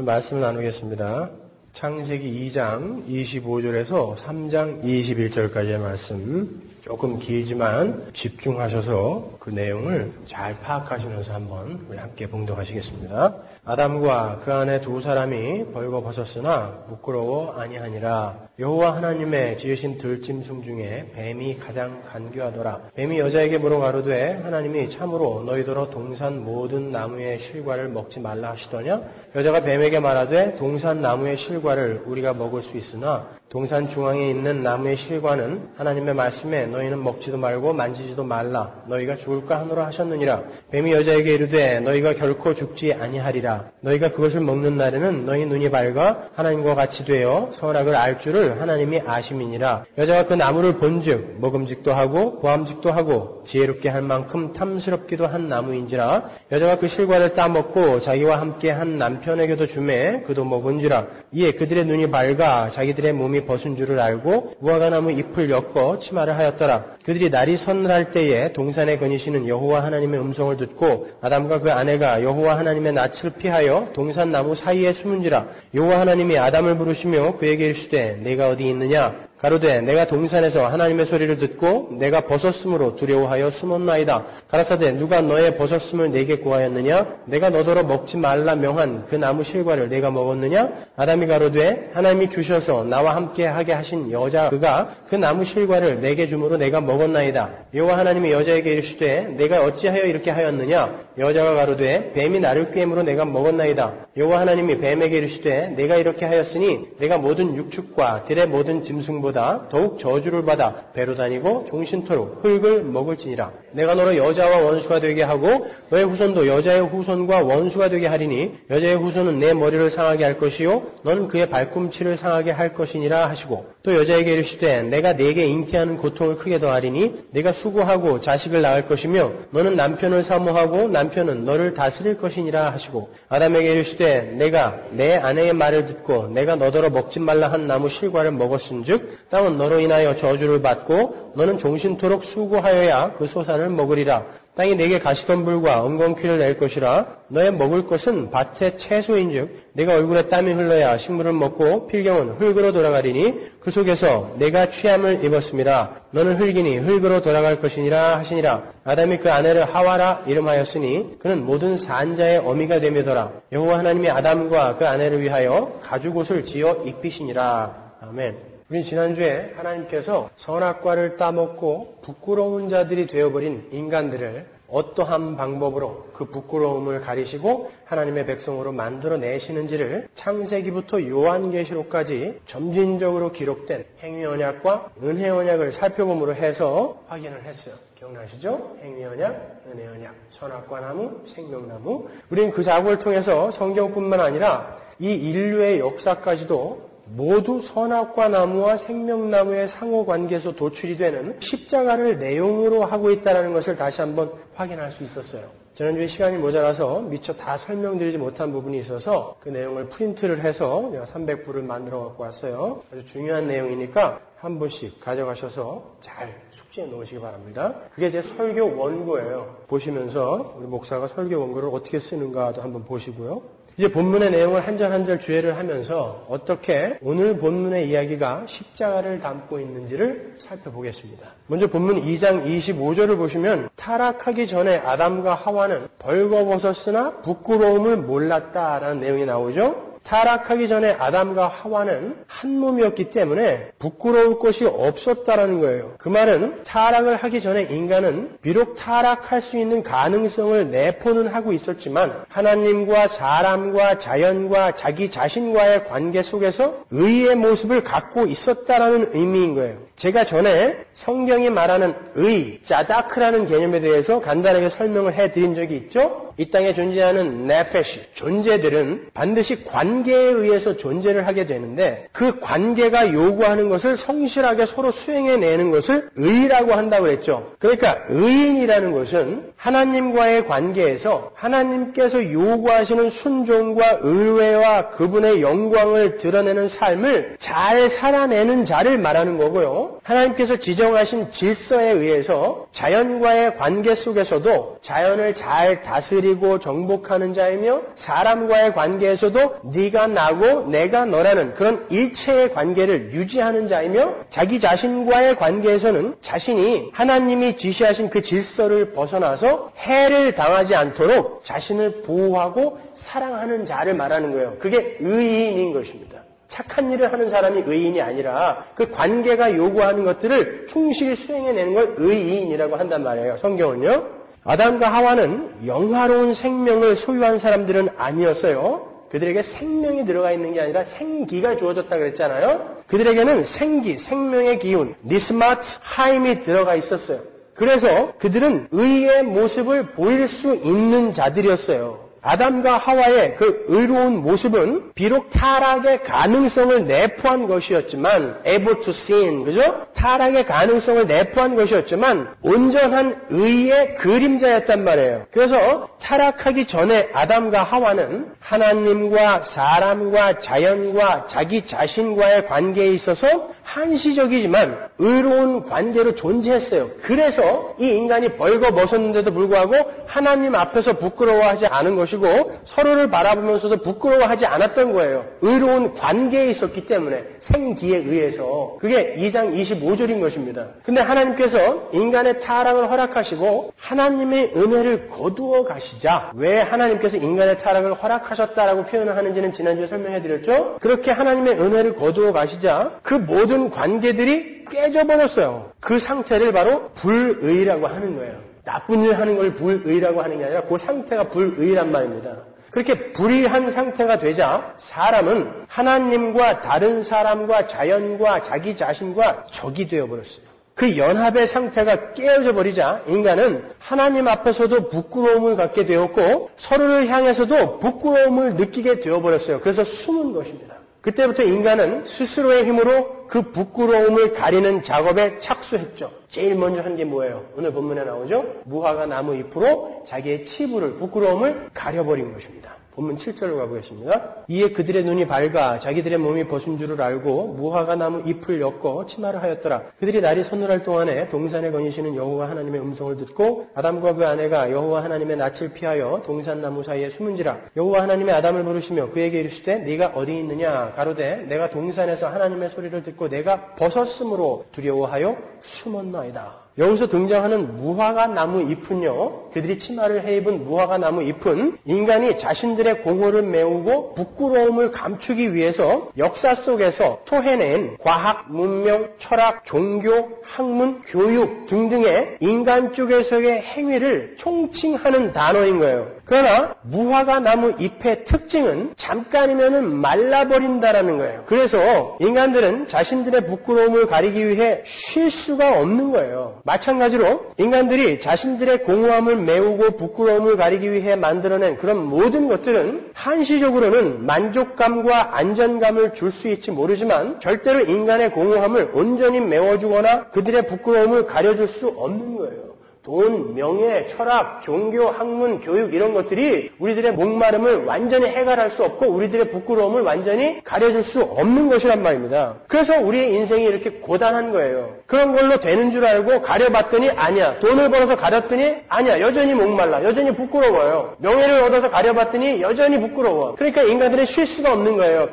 말씀을 나누겠습니다. 창세기 2장 25절에서 3장 21절까지의 말씀, 조금 길지만 집중하셔서 그 내용을 잘 파악하시면서 한번 우리 함께 봉독하시겠습니다. 아담과 그 안에 두 사람이 벌거벗었으나 부끄러워 아니하니라. 여호와 하나님의 지으신 들짐승 중에 뱀이 가장 간교하더라. 뱀이 여자에게 물어가로되 하나님이 참으로 너희더러 동산 모든 나무의 실과를 먹지 말라 하시더냐? 여자가 뱀에게 말하되 동산 나무의 실과를 우리가 먹을 수 있으나 동산 중앙에 있는 나무의 실과는 하나님의 말씀에 너희는 먹지도 말고 만지지도 말라. 너희가 죽을까 하노라 하셨느니라. 뱀이 여자에게 이르되 너희가 결코 죽지 아니하리라. 너희가 그것을 먹는 날에는 너희 눈이 밝아 하나님과 같이 되어 선악을 알 줄을 하나님이 아심이니라. 여자가 그 나무를 본즉 먹음직도 하고 보암직도 하고 지혜롭게 할 만큼 탐스럽기도 한 나무인지라. 여자가 그 실과를 따먹고 자기와 함께 한 남편에게도 주매 그도 먹은지라. 이에 그들의 눈이 밝아 자기들의 몸이 벗은 줄을 알고 무화과나무 잎을 엮어 치마를 하였더라. 그들이 날이 서늘할 때에 동산에 거니시는 여호와 하나님의 음성을 듣고 아담과 그 아내가 여호와 하나님의 낯을 피하여 동산 나무 사이에 숨은지라. 여호와 하나님이 아담을 부르시며 그에게 이르시되 네가 어디 있느냐? 가로되 내가 동산에서 하나님의 소리를 듣고 내가 벗었으므로 두려워하여 숨었나이다. 가라사대 누가 너의 벗었음을 내게 구하였느냐? 내가 너더러 먹지 말라 명한 그 나무 실과를 내가 먹었느냐? 아담이 가로되 하나님이 주셔서 나와 함께 하게 하신 여자 그가 그 나무 실과를 내게 주므로 내가 먹었나이다. 여호와 하나님이 여자에게 이르시되 내가 어찌하여 이렇게 하였느냐? 여자가 가로되 뱀이 나를 꾀므로 내가 먹었나이다. 여호와 하나님이 뱀에게 이르시되 내가 이렇게 하였으니 내가 모든 육축과 들의 모든 짐승보다 더욱 저주를 받아 배로 다니고 종신토록 흙을 먹을지니라. 내가 너로 여자와 원수가 되게 하고 너의 후손도 여자의 후손과 원수가 되게 하리니 여자의 후손은 내 머리를 상하게 할 것이요 너는 그의 발꿈치를 상하게 할 것이니라 하시고 또 여자에게 이르시되 내가 네게 잉태하는 고통을 크게 더하리니 네가 수고하고 자식을 낳을 것이며 너는 남편을 사모하고 남편은 너를 다스릴 것이니라 하시고 아담에게 이르시되 내가 내 아내의 말을 듣고 내가 너더러 먹지 말라 한 나무 실과를 먹었은즉 땅은 너로 인하여 저주를 받고 너는 종신토록 수고하여야 그 소산을 먹으리라. 땅이 내게 가시덤불과 엉겅퀴를 낼 것이라. 너의 먹을 것은 밭의 채소인즉 내가 얼굴에 땀이 흘러야 식물을 먹고 필경은 흙으로 돌아가리니 그 속에서 내가 취함을 입었습니다. 너는 흙이니 흙으로 돌아갈 것이니라 하시니라. 아담이 그 아내를 하와라 이름하였으니 그는 모든 산자의 어미가 되며더라. 여호와 하나님이 아담과 그 아내를 위하여 가죽옷을 지어 입히시니라. 아멘. 우린 지난주에 하나님께서 선악과를 따먹고 부끄러운 자들이 되어버린 인간들을 어떠한 방법으로 그 부끄러움을 가리시고 하나님의 백성으로 만들어내시는지를 창세기부터 요한계시록까지 점진적으로 기록된 행위언약과 은혜언약을 살펴봄으로 해서 확인을 했어요. 기억나시죠? 행위언약, 은혜언약, 선악과 나무, 생명나무. 우리는 그 자국을 통해서 성경뿐만 아니라 이 인류의 역사까지도 모두 선악과 나무와 생명나무의 상호관계에서 도출이 되는 십자가를 내용으로 하고 있다는 것을 다시 한번 확인할 수 있었어요. 지난주에 시간이 모자라서 미처 다 설명드리지 못한 부분이 있어서 그 내용을 프린트를 해서 내가 300부를 만들어 갖고 왔어요. 아주 중요한 내용이니까 한 분씩 가져가셔서 잘 숙지해 놓으시기 바랍니다. 그게 제 설교 원고예요. 보시면서 우리 목사가 설교 원고를 어떻게 쓰는가도 한번 보시고요. 이제 본문의 내용을 한 절 한 절 주의를 하면서 어떻게 오늘 본문의 이야기가 십자가를 담고 있는지를 살펴보겠습니다. 먼저 본문 2장 25절을 보시면 타락하기 전에 아담과 하와는 벌거벗었으나 부끄러움을 몰랐다라는 내용이 나오죠. 타락하기 전에 아담과 하와는 한 몸이었기 때문에 부끄러울 것이 없었다라는 거예요. 그 말은 타락을 하기 전에 인간은 비록 타락할 수 있는 가능성을 내포는 하고 있었지만 하나님과 사람과 자연과 자기 자신과의 관계 속에서 의의 모습을 갖고 있었다라는 의미인 거예요. 제가 전에 성경이 말하는 의, 짜다크라는 개념에 대해서 간단하게 설명을 해드린 적이 있죠? 이 땅에 존재하는 네페시, 존재들은 반드시 관계에 의해서 존재를 하게 되는데 그 관계가 요구하는 것을 성실하게 서로 수행해내는 것을 의라고 한다고 그랬죠. 그러니까 의인이라는 것은 하나님과의 관계에서 하나님께서 요구하시는 순종과 의뢰와 그분의 영광을 드러내는 삶을 잘 살아내는 자를 말하는 거고요. 하나님께서 지정하신 질서에 의해서 자연과의 관계 속에서도 자연을 잘 다스리고 정복하는 자이며 사람과의 관계에서도 네가 나고 내가 너라는 그런 일체의 관계를 유지하는 자이며 자기 자신과의 관계에서는 자신이 하나님이 지시하신 그 질서를 벗어나서 해를 당하지 않도록 자신을 보호하고 사랑하는 자를 말하는 거예요. 그게 의인인 것입니다. 착한 일을 하는 사람이 의인이 아니라 그 관계가 요구하는 것들을 충실히 수행해내는 걸 의인이라고 한단 말이에요. 성경은요. 아담과 하와는 영화로운 생명을 소유한 사람들은 아니었어요. 그들에게 생명이 들어가 있는 게 아니라 생기가 주어졌다 그랬잖아요. 그들에게는 생기, 생명의 기운, 니스마트 하임이 들어가 있었어요. 그래서 그들은 의의 모습을 보일 수 있는 자들이었어요. 아담과 하와의 그 의로운 모습은 비록 타락의 가능성을 내포한 것이었지만 able to sin, 그죠? 타락의 가능성을 내포한 것이었지만 온전한 의의 그림자였단 말이에요. 그래서 타락하기 전에 아담과 하와는 하나님과 사람과 자연과 자기 자신과의 관계에 있어서 한시적이지만 의로운 관계로 존재했어요. 그래서 이 인간이 벌거벗었는데도 불구하고 하나님 앞에서 부끄러워하지 않은 것이고 서로를 바라보면서도 부끄러워하지 않았던 거예요. 의로운 관계에 있었기 때문에 생기에 의해서. 그게 2장 25절인 것입니다. 근데 하나님께서 인간의 타락을 허락하시고 하나님의 은혜를 거두어 가시자. 왜 하나님께서 인간의 타락을 허락하셨다라고 표현을 하는지는 지난주에 설명해드렸죠. 그렇게 하나님의 은혜를 거두어 가시자 그 모든 관계들이 깨져버렸어요. 그 상태를 바로 불의라고 하는 거예요. 나쁜 일 하는 걸 불의라고 하는 게 아니라 그 상태가 불의란 말입니다. 그렇게 불의한 상태가 되자 사람은 하나님과 다른 사람과 자연과 자기 자신과 적이 되어버렸어요. 그 연합의 상태가 깨어져 버리자 인간은 하나님 앞에서도 부끄러움을 갖게 되었고 서로를 향해서도 부끄러움을 느끼게 되어버렸어요. 그래서 숨은 것입니다. 그때부터 인간은 스스로의 힘으로 그 부끄러움을 가리는 작업에 착수했죠. 제일 먼저 한 게 뭐예요? 오늘 본문에 나오죠? 무화과 나무 잎으로 자기의 치부를, 부끄러움을 가려버린 것입니다. 본문 7절로 가보겠습니다. 이에 그들의 눈이 밝아 자기들의 몸이 벗은 줄을 알고 무화과 나무 잎을 엮어 치마를 하였더라. 그들이 날이 서늘할 동안에 동산에 거니시는 여호와 하나님의 음성을 듣고 아담과 그 아내가 여호와 하나님의 낯을 피하여 동산나무 사이에 숨은지라. 여호와 하나님의 아담을 부르시며 그에게 이르시되 네가 어디 있느냐 가로되 내가 동산에서 하나님의 소리를 듣고 내가 벗었으므로 두려워하여 숨었나이다. 여기서 등장하는 무화과 나무 잎은요, 그들이 치마를 해입은 무화과 나무 잎은 인간이 자신들의 공허를 메우고 부끄러움을 감추기 위해서 역사 속에서 토해낸 과학, 문명, 철학, 종교, 학문, 교육 등등의 인간 쪽에서의 행위를 총칭하는 단어인 거예요. 그러나 무화과 나무 잎의 특징은 잠깐이면은 말라버린다라는 거예요. 그래서 인간들은 자신들의 부끄러움을 가리기 위해 쉴 수가 없는 거예요. 마찬가지로 인간들이 자신들의 공허함을 메우고 부끄러움을 가리기 위해 만들어낸 그런 모든 것들은 한시적으로는 만족감과 안전감을 줄 수 있지 모르지만 절대로 인간의 공허함을 온전히 메워주거나 그들의 부끄러움을 가려줄 수 없는 거예요. 돈, 명예, 철학, 종교, 학문, 교육 이런 것들이 우리들의 목마름을 완전히 해결할 수 없고 우리들의 부끄러움을 완전히 가려줄 수 없는 것이란 말입니다. 그래서 우리의 인생이 이렇게 고단한 거예요. 그런 걸로 되는 줄 알고 가려봤더니 아니야. 돈을 벌어서 가렸더니 아니야. 여전히 목말라. 여전히 부끄러워요. 명예를 얻어서 가려봤더니 여전히 부끄러워. 그러니까 인간들은 쉴 수가 없는 거예요.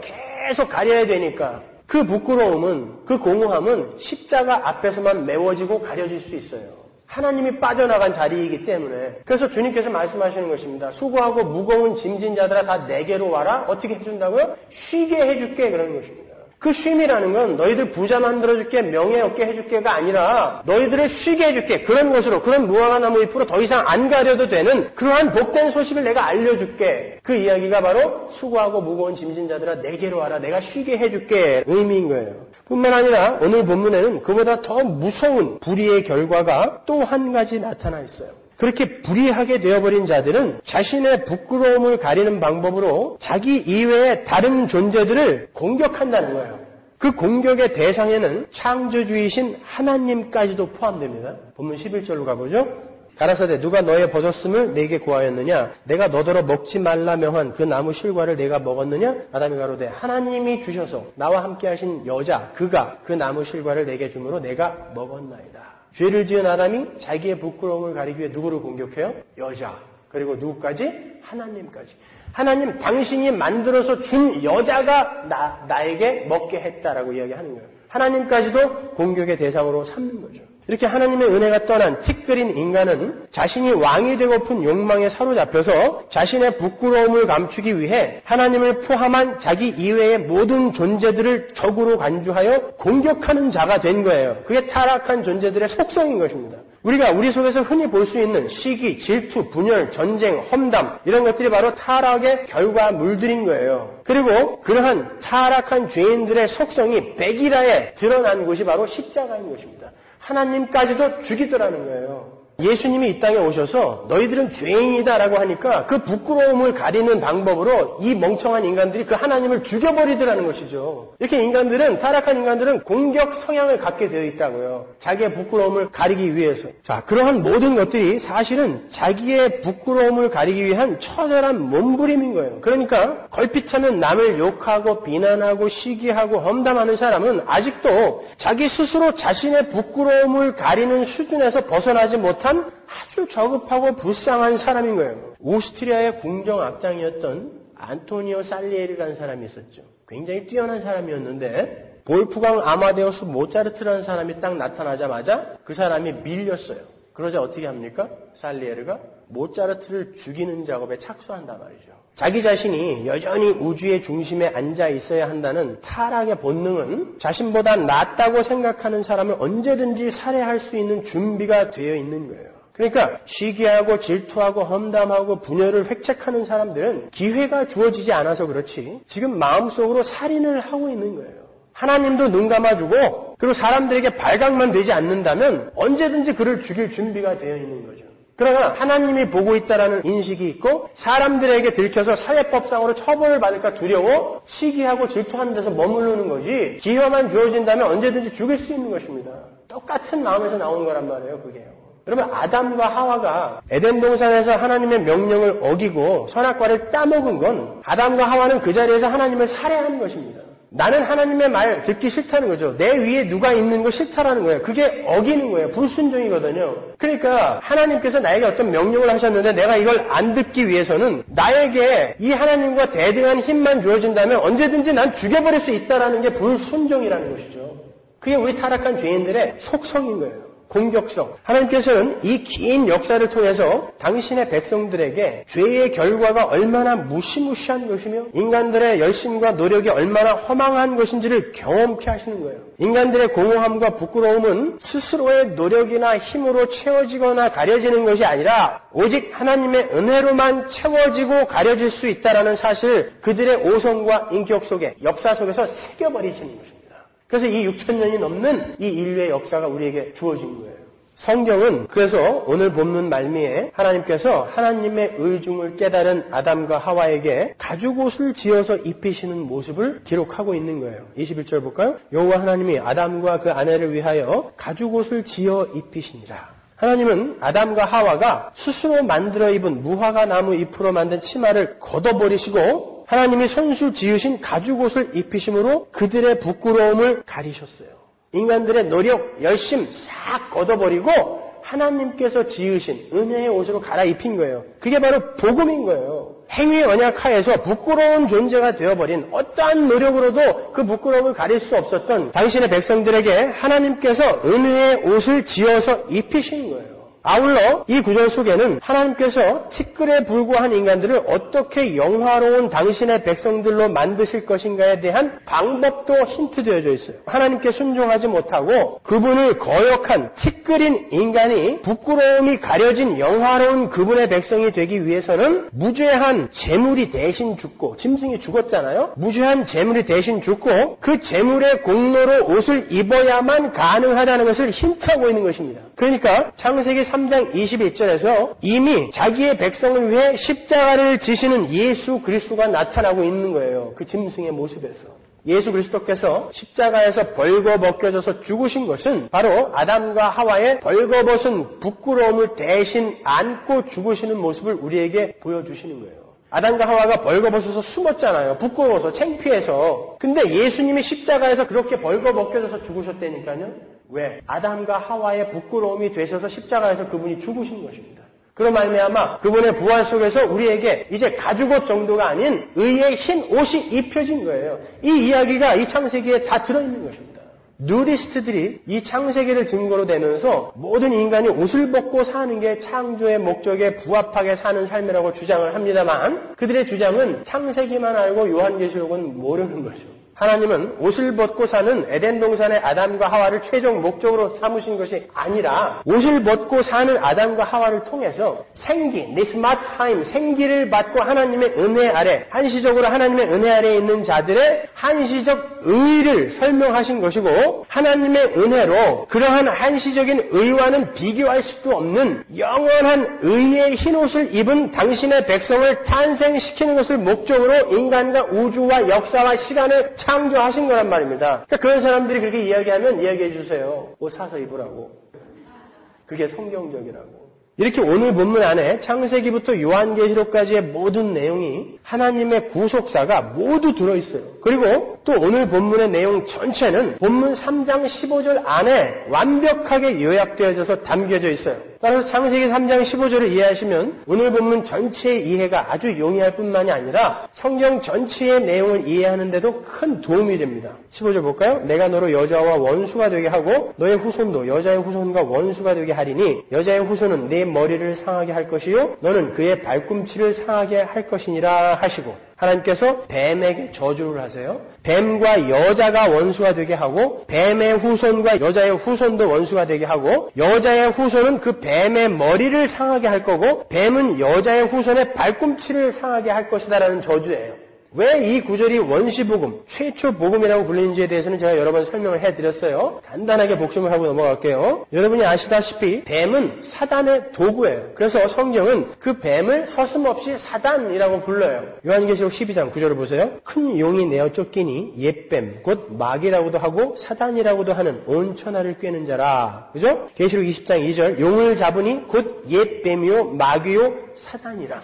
계속 가려야 되니까. 그 부끄러움은, 그 공허함은 십자가 앞에서만 메워지고 가려질 수 있어요. 하나님이 빠져나간 자리이기 때문에. 그래서 주님께서 말씀하시는 것입니다. 수고하고 무거운 짐진 자들아 다 내게로 와라. 어떻게 해준다고요? 쉬게 해줄게. 그러는 것입니다. 그 쉼이라는 건 너희들 부자 만들어줄게, 명예 얻게 해줄게가 아니라 너희들을 쉬게 해줄게. 그런 것으로, 그런 무화과 나무 잎으로 더 이상 안 가려도 되는 그러한 복된 소식을 내가 알려줄게. 그 이야기가 바로 수고하고 무거운 짐진 자들아 내게로 와라. 내가 쉬게 해줄게. 의미인 거예요. 뿐만 아니라 오늘 본문에는 그보다 더 무서운 불의의 결과가 또 한 가지 나타나 있어요. 그렇게 불의하게 되어버린 자들은 자신의 부끄러움을 가리는 방법으로 자기 이외의 다른 존재들을 공격한다는 거예요. 그 공격의 대상에는 창조주이신 하나님까지도 포함됩니다. 본문 11절로 가보죠. 가라사대 누가 너의 버섯음을 내게 구하였느냐? 내가 너더러 먹지 말라 명한 그 나무 실과를 내가 먹었느냐? 아담이 가로되 하나님이 주셔서 나와 함께 하신 여자 그가 그 나무 실과를 내게 주므로 내가 먹었나이다. 죄를 지은 아담이 자기의 부끄러움을 가리기 위해 누구를 공격해요? 여자. 그리고 누구까지? 하나님까지. 하나님 당신이 만들어서 준 여자가 나에게 먹게 했다라고 이야기하는 거예요. 하나님까지도 공격의 대상으로 삼는 거죠. 이렇게 하나님의 은혜가 떠난 티끌인 인간은 자신이 왕이 되고픈 욕망에 사로잡혀서 자신의 부끄러움을 감추기 위해 하나님을 포함한 자기 이외의 모든 존재들을 적으로 간주하여 공격하는 자가 된 거예요. 그게 타락한 존재들의 속성인 것입니다. 우리가 우리 속에서 흔히 볼 수 있는 시기, 질투, 분열, 전쟁, 험담 이런 것들이 바로 타락의 결과물들인 거예요. 그리고 그러한 타락한 죄인들의 속성이 백일하에 드러난 곳이 바로 십자가인 것입니다. 하나님까지도 죽이더라는 거예요. 예수님이 이 땅에 오셔서 너희들은 죄인이다라고 하니까 그 부끄러움을 가리는 방법으로 이 멍청한 인간들이 그 하나님을 죽여버리더라는 것이죠. 이렇게 인간들은, 타락한 인간들은 공격 성향을 갖게 되어 있다고요. 자기의 부끄러움을 가리기 위해서. 자, 그러한 모든 것들이 사실은 자기의 부끄러움을 가리기 위한 처절한 몸부림인 거예요. 그러니까 걸핏하면 남을 욕하고 비난하고 시기하고 험담하는 사람은 아직도 자기 스스로 자신의 부끄러움을 가리는 수준에서 벗어나지 못한 아주 저급하고 불쌍한 사람인 거예요. 오스트리아의 궁정악장이었던 안토니오 살리에리라는 사람이 있었죠. 굉장히 뛰어난 사람이었는데 볼프강 아마데우스 모차르트라는 사람이 딱 나타나자마자 그 사람이 밀렸어요. 그러자 어떻게 합니까? 살리에르가 모차르트를 죽이는 작업에 착수한단 말이죠. 자기 자신이 여전히 우주의 중심에 앉아 있어야 한다는 타락의 본능은 자신보다 낫다고 생각하는 사람을 언제든지 살해할 수 있는 준비가 되어 있는 거예요. 그러니까 시기하고 질투하고 험담하고 분열을 획책하는 사람들은 기회가 주어지지 않아서 그렇지 지금 마음속으로 살인을 하고 있는 거예요. 하나님도 눈 감아주고 그리고 사람들에게 발각만 되지 않는다면 언제든지 그를 죽일 준비가 되어 있는 거죠. 그러나 하나님이 보고 있다라는 인식이 있고 사람들에게 들켜서 사회법상으로 처벌을 받을까 두려워 시기하고 질투하는 데서 머무르는 거지 기회만 주어진다면 언제든지 죽일 수 있는 것입니다. 똑같은 마음에서 나오는 거란 말이에요. 그게요. 여러분 아담과 하와가 에덴 동산에서 하나님의 명령을 어기고 선악과를 따먹은 건 아담과 하와는 그 자리에서 하나님을 살해한 것입니다. 나는 하나님의 말 듣기 싫다는 거죠. 내 위에 누가 있는 거 싫다라는 거예요. 그게 어기는 거예요. 불순종이거든요. 그러니까 하나님께서 나에게 어떤 명령을 하셨는데 내가 이걸 안 듣기 위해서는 나에게 이 하나님과 대등한 힘만 주어진다면 언제든지 난 죽여버릴 수 있다라는 게 불순종이라는 것이죠. 그게 우리 타락한 죄인들의 속성인 거예요. 공격성. 하나님께서는 이 긴 역사를 통해서 당신의 백성들에게 죄의 결과가 얼마나 무시무시한 것이며 인간들의 열심과 노력이 얼마나 허망한 것인지를 경험케 하시는 거예요. 인간들의 공허함과 부끄러움은 스스로의 노력이나 힘으로 채워지거나 가려지는 것이 아니라 오직 하나님의 은혜로만 채워지고 가려질 수 있다는 사실을 그들의 오성과 인격 속에 역사 속에서 새겨버리시는 것입니다. 그래서 이 6,000년이 넘는 이 인류의 역사가 우리에게 주어진 거예요. 성경은 그래서 오늘 본문 말미에 하나님께서 하나님의 의중을 깨달은 아담과 하와에게 가죽옷을 지어서 입히시는 모습을 기록하고 있는 거예요. 21절 볼까요? 여호와 하나님이 아담과 그 아내를 위하여 가죽옷을 지어 입히시니라. 하나님은 아담과 하와가 스스로 만들어 입은 무화과 나무 잎으로 만든 치마를 걷어버리시고 하나님이 손수 지으신 가죽옷을 입히심으로 그들의 부끄러움을 가리셨어요. 인간들의 노력, 열심 싹 걷어버리고 하나님께서 지으신 은혜의 옷으로 갈아입힌 거예요. 그게 바로 복음인 거예요. 행위 언약하에서 부끄러운 존재가 되어버린 어떠한 노력으로도 그 부끄러움을 가릴 수 없었던 당신의 백성들에게 하나님께서 은혜의 옷을 지어서 입히신 거예요. 아울러 이 구절 속에는 하나님께서 티끌에 불과한 인간들을 어떻게 영화로운 당신의 백성들로 만드실 것인가에 대한 방법도 힌트되어져 있어요. 하나님께 순종하지 못하고 그분을 거역한 티끌인 인간이 부끄러움이 가려진 영화로운 그분의 백성이 되기 위해서는 무죄한 재물이 대신 죽고, 짐승이 죽었잖아요. 무죄한 재물이 대신 죽고 그 재물의 공로로 옷을 입어야만 가능하다는 것을 힌트하고 있는 것입니다. 그러니까 창세기 3장 21절에서 이미 자기의 백성을 위해 십자가를 지시는 예수 그리스도가 나타나고 있는 거예요. 그 짐승의 모습에서. 예수 그리스도께서 십자가에서 벌거벗겨져서 죽으신 것은 바로 아담과 하와의 벌거벗은 부끄러움을 대신 안고 죽으시는 모습을 우리에게 보여주시는 거예요. 아담과 하와가 벌거벗어서 숨었잖아요. 부끄러워서, 창피해서. 근데 예수님이 십자가에서 그렇게 벌거벗겨져서 죽으셨다니까요. 왜? 아담과 하와의 부끄러움이 되셔서 십자가에서 그분이 죽으신 것입니다. 그런 말미암아 그분의 부활 속에서 우리에게 이제 가죽옷 정도가 아닌 의의 흰 옷이 입혀진 거예요. 이 이야기가 이 창세기에 다 들어있는 것입니다. 누디스트들이 이 창세기를 증거로 대면서 모든 인간이 옷을 벗고 사는 게 창조의 목적에 부합하게 사는 삶이라고 주장을 합니다만 그들의 주장은 창세기만 알고 요한계시록은 모르는 거죠. 하나님은 옷을 벗고 사는 에덴 동산의 아담과 하와를 최종 목적으로 삼으신 것이 아니라 옷을 벗고 사는 아담과 하와를 통해서 생기, 니스마타임, 생기를 받고 하나님의 은혜 아래, 한시적으로 하나님의 은혜 아래에 있는 자들의 한시적 의를 설명하신 것이고 하나님의 은혜로 그러한 한시적인 의와는 비교할 수도 없는 영원한 의의 흰옷을 입은 당신의 백성을 탄생시키는 것을 목적으로 인간과 우주와 역사와 시간을 창조하신 거란 말입니다. 그러니까 그런 사람들이 그렇게 이야기하면 이야기해 주세요. 옷 사서 입으라고. 그게 성경적이라고. 이렇게 오늘 본문 안에 창세기부터 요한계시록까지의 모든 내용이 하나님의 구속사가 모두 들어있어요. 그리고 또 오늘 본문의 내용 전체는 본문 3장 15절 안에 완벽하게 요약되어져서 담겨져 있어요. 따라서 창세기 3장 15절을 이해하시면 오늘 본문 전체의 이해가 아주 용이할 뿐만이 아니라 성경 전체의 내용을 이해하는 데도 큰 도움이 됩니다. 15절 볼까요? 내가 너로 여자와 원수가 되게 하고 너의 후손도 여자의 후손과 원수가 되게 하리니 여자의 후손은 네 머리를 상하게 할 것이요 너는 그의 발꿈치를 상하게 할 것이니라 하시고 하나님께서 뱀에게 저주를 하세요. 뱀과 여자가 원수가 되게 하고 뱀의 후손과 여자의 후손도 원수가 되게 하고 여자의 후손은 그 뱀의 머리를 상하게 할 거고 뱀은 여자의 후손의 발꿈치를 상하게 할 것이다라는 저주예요. 왜 이 구절이 원시복음, 최초 복음이라고 불리는지에 대해서는 제가 여러 번 설명을 해드렸어요. 간단하게 복습을 하고 넘어갈게요. 여러분이 아시다시피 뱀은 사단의 도구예요. 그래서 성경은 그 뱀을 서슴없이 사단이라고 불러요. 요한계시록 12장 9절을 보세요. 큰 용이 내어 쫓기니 옛뱀, 곧 마귀라고도 하고 사단이라고도 하는 온 천하를 꿰는 자라. 그죠? 계시록 20장 2절 용을 잡으니 곧 옛뱀이요 마귀요 사단이라.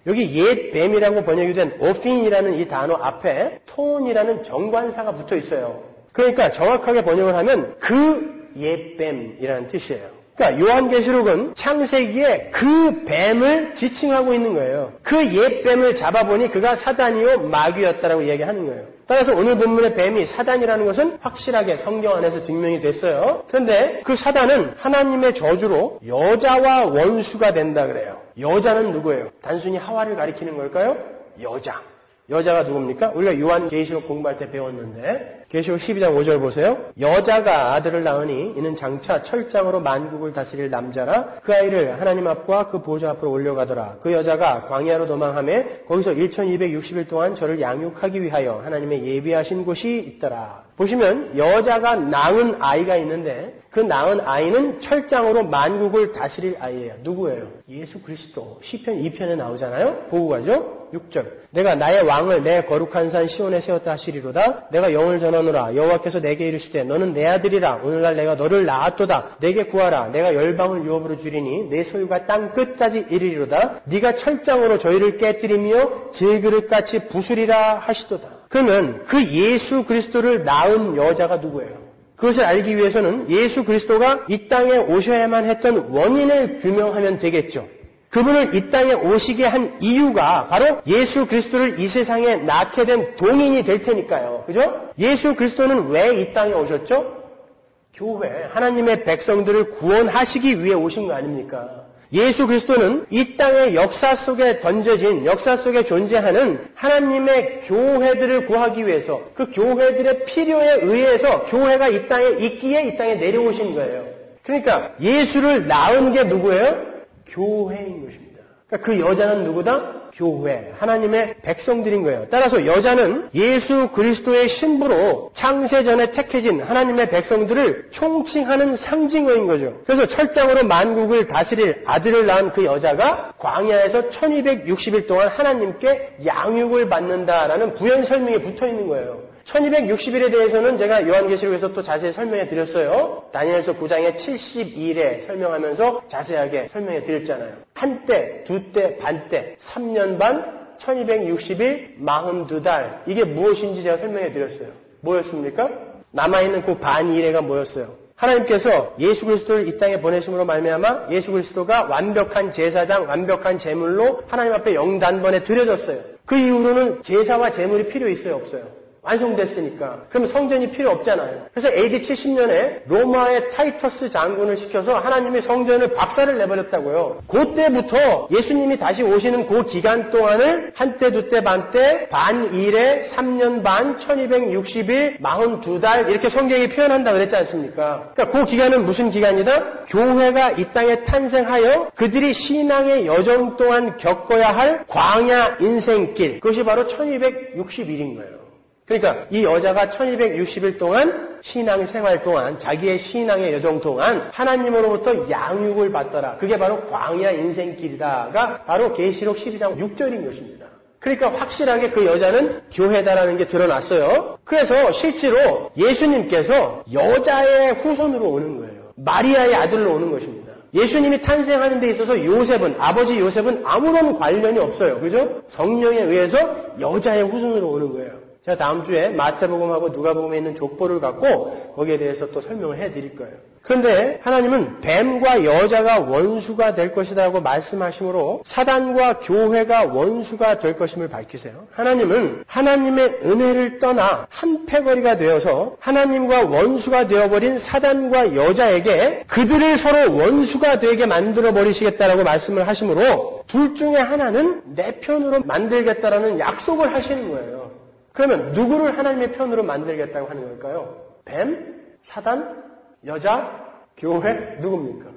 여기 옛 뱀이라고 번역이 된 오핀이라는 이 단어 앞에 톤이라는 정관사가 붙어 있어요. 그러니까 정확하게 번역을 하면 그 옛 뱀이라는 뜻이에요. 그러니까 요한계시록은 창세기에 그 뱀을 지칭하고 있는 거예요. 그 옛 뱀을 잡아보니 그가 사단이요 마귀였다라고 이야기하는 거예요. 따라서 오늘 본문의 뱀이 사단이라는 것은 확실하게 성경 안에서 증명이 됐어요. 그런데 그 사단은 하나님의 저주로 여자와 원수가 된다 그래요. 여자는 누구예요? 단순히 하와를 가리키는 걸까요? 여자. 여자가 누굽니까? 우리가 요한계시록 공부할 때 배웠는데 계시록 12장 5절 보세요. 여자가 아들을 낳으니 이는 장차 철장으로 만국을 다스릴 남자라 그 아이를 하나님 앞과 그 보좌 앞으로 올려가더라. 그 여자가 광야로 도망하며 거기서 1260일 동안 저를 양육하기 위하여 하나님의 예비하신 곳이 있더라. 보시면 여자가 낳은 아이가 있는데 그 낳은 아이는 철장으로 만국을 다스릴 아이예요. 누구예요? 예수 그리스도. 시편 2편에 나오잖아요. 보고 가죠. 6절. 내가 나의 왕을 내 거룩한 산 시온에 세웠다 하시리로다. 내가 영을 전하노라. 여호와께서 내게 이르시되 너는 내 아들이라. 오늘날 내가 너를 낳았도다. 내게 구하라. 내가 열방을 유업으로 주리니 내 소유가 땅 끝까지 이르리로다. 네가 철장으로 저희를 깨뜨리며 질그릇같이 부수리라 하시도다. 그러면 그 예수 그리스도를 낳은 여자가 누구예요? 그것을 알기 위해서는 예수 그리스도가 이 땅에 오셔야만 했던 원인을 규명하면 되겠죠. 그분을 이 땅에 오시게 한 이유가 바로 예수 그리스도를 이 세상에 낳게 된 동인이 될 테니까요. 그죠? 예수 그리스도는 왜 이 땅에 오셨죠? 교회, 하나님의 백성들을 구원하시기 위해 오신 거 아닙니까? 예수 그리스도는 이 땅의 역사 속에 던져진, 역사 속에 존재하는 하나님의 교회들을 구하기 위해서 그 교회들의 필요에 의해서 교회가 이 땅에 있기에 이 땅에 내려오신 거예요. 그러니까 예수를 낳은 게 누구예요? 교회인 것입니다. 그러니까 그 여자는 누구다? 교회, 하나님의 백성들인 거예요. 따라서 여자는 예수 그리스도의 신부로 창세전에 택해진 하나님의 백성들을 총칭하는 상징어인 거죠. 그래서 철장으로 만국을 다스릴 아들을 낳은 그 여자가 광야에서 1260일 동안 하나님께 양육을 받는다라는 부연 설명이 붙어 있는 거예요. 1260일에 대해서는 제가 요한계시록에서 또 자세히 설명해 드렸어요. 다니엘서 9장에 72일에 설명하면서 자세하게 설명해 드렸잖아요. 한때, 두때, 반때, 3년 반, 1260일, 42달. 이게 무엇인지 제가 설명해 드렸어요. 뭐였습니까? 남아있는 그 반일회가 뭐였어요? 하나님께서 예수 그리스도를 이 땅에 보내심으로 말미암아 예수 그리스도가 완벽한 제사장, 완벽한 제물로 하나님 앞에 영단번에 드려졌어요. 그 이후로는 제사와 제물이 필요 있어요, 없어요? 완성됐으니까. 그러면 성전이 필요 없잖아요. 그래서 AD 70년에 로마의 타이터스 장군을 시켜서 하나님이 성전을 박살을 내버렸다고요. 그때부터 예수님이 다시 오시는 그 기간 동안을 한때, 두때, 반때, 반일에, 3년 반, 1260일, 42달 이렇게 성경이 표현한다고 그랬지 않습니까? 그러니까 그 기간은 무슨 기간이다? 교회가 이 땅에 탄생하여 그들이 신앙의 여정 동안 겪어야 할 광야 인생길. 그것이 바로 1260일인 거예요. 그러니까 이 여자가 1260일 동안 신앙생활 동안 자기의 신앙의 여정 동안 하나님으로부터 양육을 받더라. 그게 바로 광야 인생길이다가 바로 계시록 12장 6절인 것입니다. 그러니까 확실하게 그 여자는 교회다라는 게 드러났어요. 그래서 실제로 예수님께서 여자의 후손으로 오는 거예요. 마리아의 아들로 오는 것입니다. 예수님이 탄생하는 데 있어서 아버지 요셉은 아무런 관련이 없어요. 그죠? 성령에 의해서 여자의 후손으로 오는 거예요. 제가 다음 주에 마태복음하고 누가복음에 있는 족보를 갖고 거기에 대해서 또 설명을 해드릴 거예요. 그런데 하나님은 뱀과 여자가 원수가 될 것이라고 말씀하시므로 사단과 교회가 원수가 될 것임을 밝히세요. 하나님은 하나님의 은혜를 떠나 한패거리가 되어서 하나님과 원수가 되어버린 사단과 여자에게 그들을 서로 원수가 되게 만들어버리시겠다라고 말씀을 하시므로 둘 중에 하나는 내 편으로 만들겠다라는 약속을 하시는 거예요. 그러면 누구를 하나님의 편으로 만들겠다고 하는 걸까요? 뱀? 사단? 여자? 교회? 누굽니까?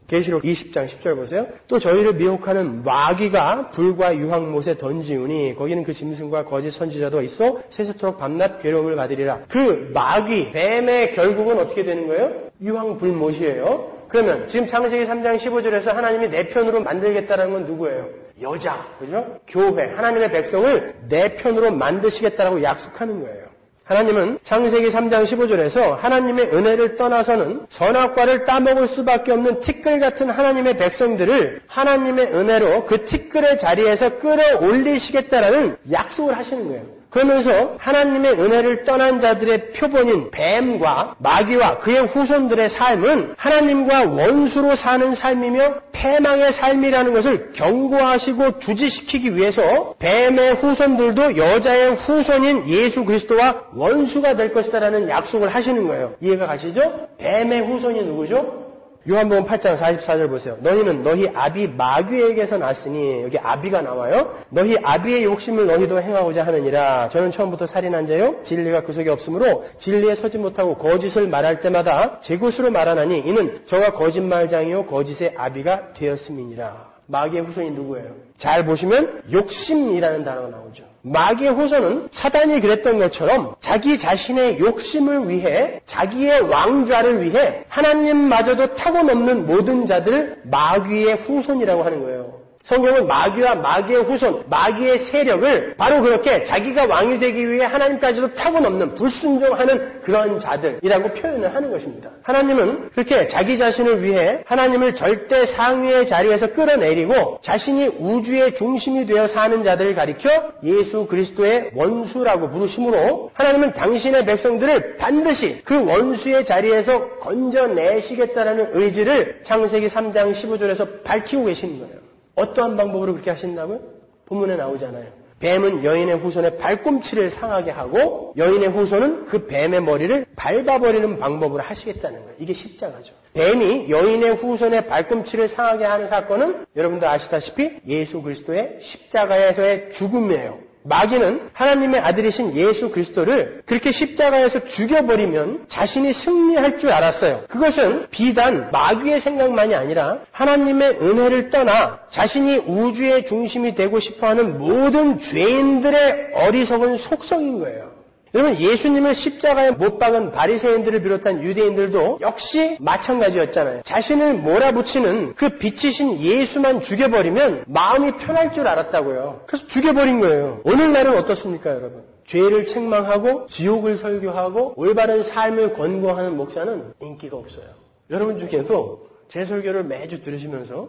계시록 20장 10절 보세요. 또 저희를 미혹하는 마귀가 불과 유황못에 던지우니 거기는 그 짐승과 거짓 선지자도 있어 세세토록 밤낮 괴로움을 받으리라. 그 마귀, 뱀의 결국은 어떻게 되는 거예요? 유황불못이에요. 그러면 지금 창세기 3장 15절에서 하나님이 내 편으로 만들겠다는 건 누구예요? 여자, 그죠? 교회, 하나님의 백성을 내 편으로 만드시겠다라고 약속하는 거예요. 하나님은 창세기 3장 15절에서 하나님의 은혜를 떠나서는 선악과를 따먹을 수밖에 없는 티끌 같은 하나님의 백성들을 하나님의 은혜로 그 티끌의 자리에서 끌어올리시겠다라는 약속을 하시는 거예요. 그러면서 하나님의 은혜를 떠난 자들의 표본인 뱀과 마귀와 그의 후손들의 삶은 하나님과 원수로 사는 삶이며 패망의 삶이라는 것을 경고하시고 주지시키기 위해서 뱀의 후손들도 여자의 후손인 예수 그리스도와 원수가 될 것이다라는 약속을 하시는 거예요. 이해가 가시죠? 뱀의 후손이 누구죠? 요한복음 8장 44절 보세요. 너희는 너희 아비 마귀에게서 났으니 여기 아비가 나와요. 너희 아비의 욕심을 너희도 행하고자 하느니라. 저는 처음부터 살인한 자요 진리가 그 속에 없으므로 진리에 서지 못하고 거짓을 말할 때마다 제 것으로 말하나니 이는 저가 거짓말장이요 거짓의 아비가 되었음이니라. 마귀의 후손이 누구예요? 잘 보시면 욕심이라는 단어가 나오죠. 마귀의 후손은 사단이 그랬던 것처럼 자기 자신의 욕심을 위해 자기의 왕좌를 위해 하나님마저도 타고넘는 모든 자들을 마귀의 후손이라고 하는 거예요. 성경은 마귀와 마귀의 후손, 마귀의 세력을 바로 그렇게 자기가 왕이 되기 위해 하나님까지도 타고넘는 불순종하는 그런 자들이라고 표현을 하는 것입니다. 하나님은 그렇게 자기 자신을 위해 하나님을 절대 상위의 자리에서 끌어내리고 자신이 우주의 중심이 되어 사는 자들을 가리켜 예수 그리스도의 원수라고 부르심으로 하나님은 당신의 백성들을 반드시 그 원수의 자리에서 건져내시겠다라는 의지를 창세기 3장 15절에서 밝히고 계시는 거예요. 어떠한 방법으로 그렇게 하신다고요? 본문에 나오잖아요. 뱀은 여인의 후손의 발꿈치를 상하게 하고 여인의 후손은 그 뱀의 머리를 밟아버리는 방법으로 하시겠다는 거예요. 이게 십자가죠. 뱀이 여인의 후손의 발꿈치를 상하게 하는 사건은 여러분들 아시다시피 예수 그리스도의 십자가에서의 죽음이에요. 마귀는 하나님의 아들이신 예수 그리스도를 그렇게 십자가에서 죽여버리면 자신이 승리할 줄 알았어요. 그것은 비단 마귀의 생각만이 아니라 하나님의 은혜를 떠나 자신이 우주의 중심이 되고 싶어하는 모든 죄인들의 어리석은 속성인 거예요. 여러분, 예수님을 십자가에 못 박은 바리새인들을 비롯한 유대인들도 역시 마찬가지였잖아요. 자신을 몰아붙이는 그 빛이신 예수만 죽여버리면 마음이 편할 줄 알았다고요. 그래서 죽여버린 거예요. 오늘날은 어떻습니까, 여러분? 죄를 책망하고 지옥을 설교하고 올바른 삶을 권고하는 목사는 인기가 없어요. 여러분 중에도 제 설교를 매주 들으시면서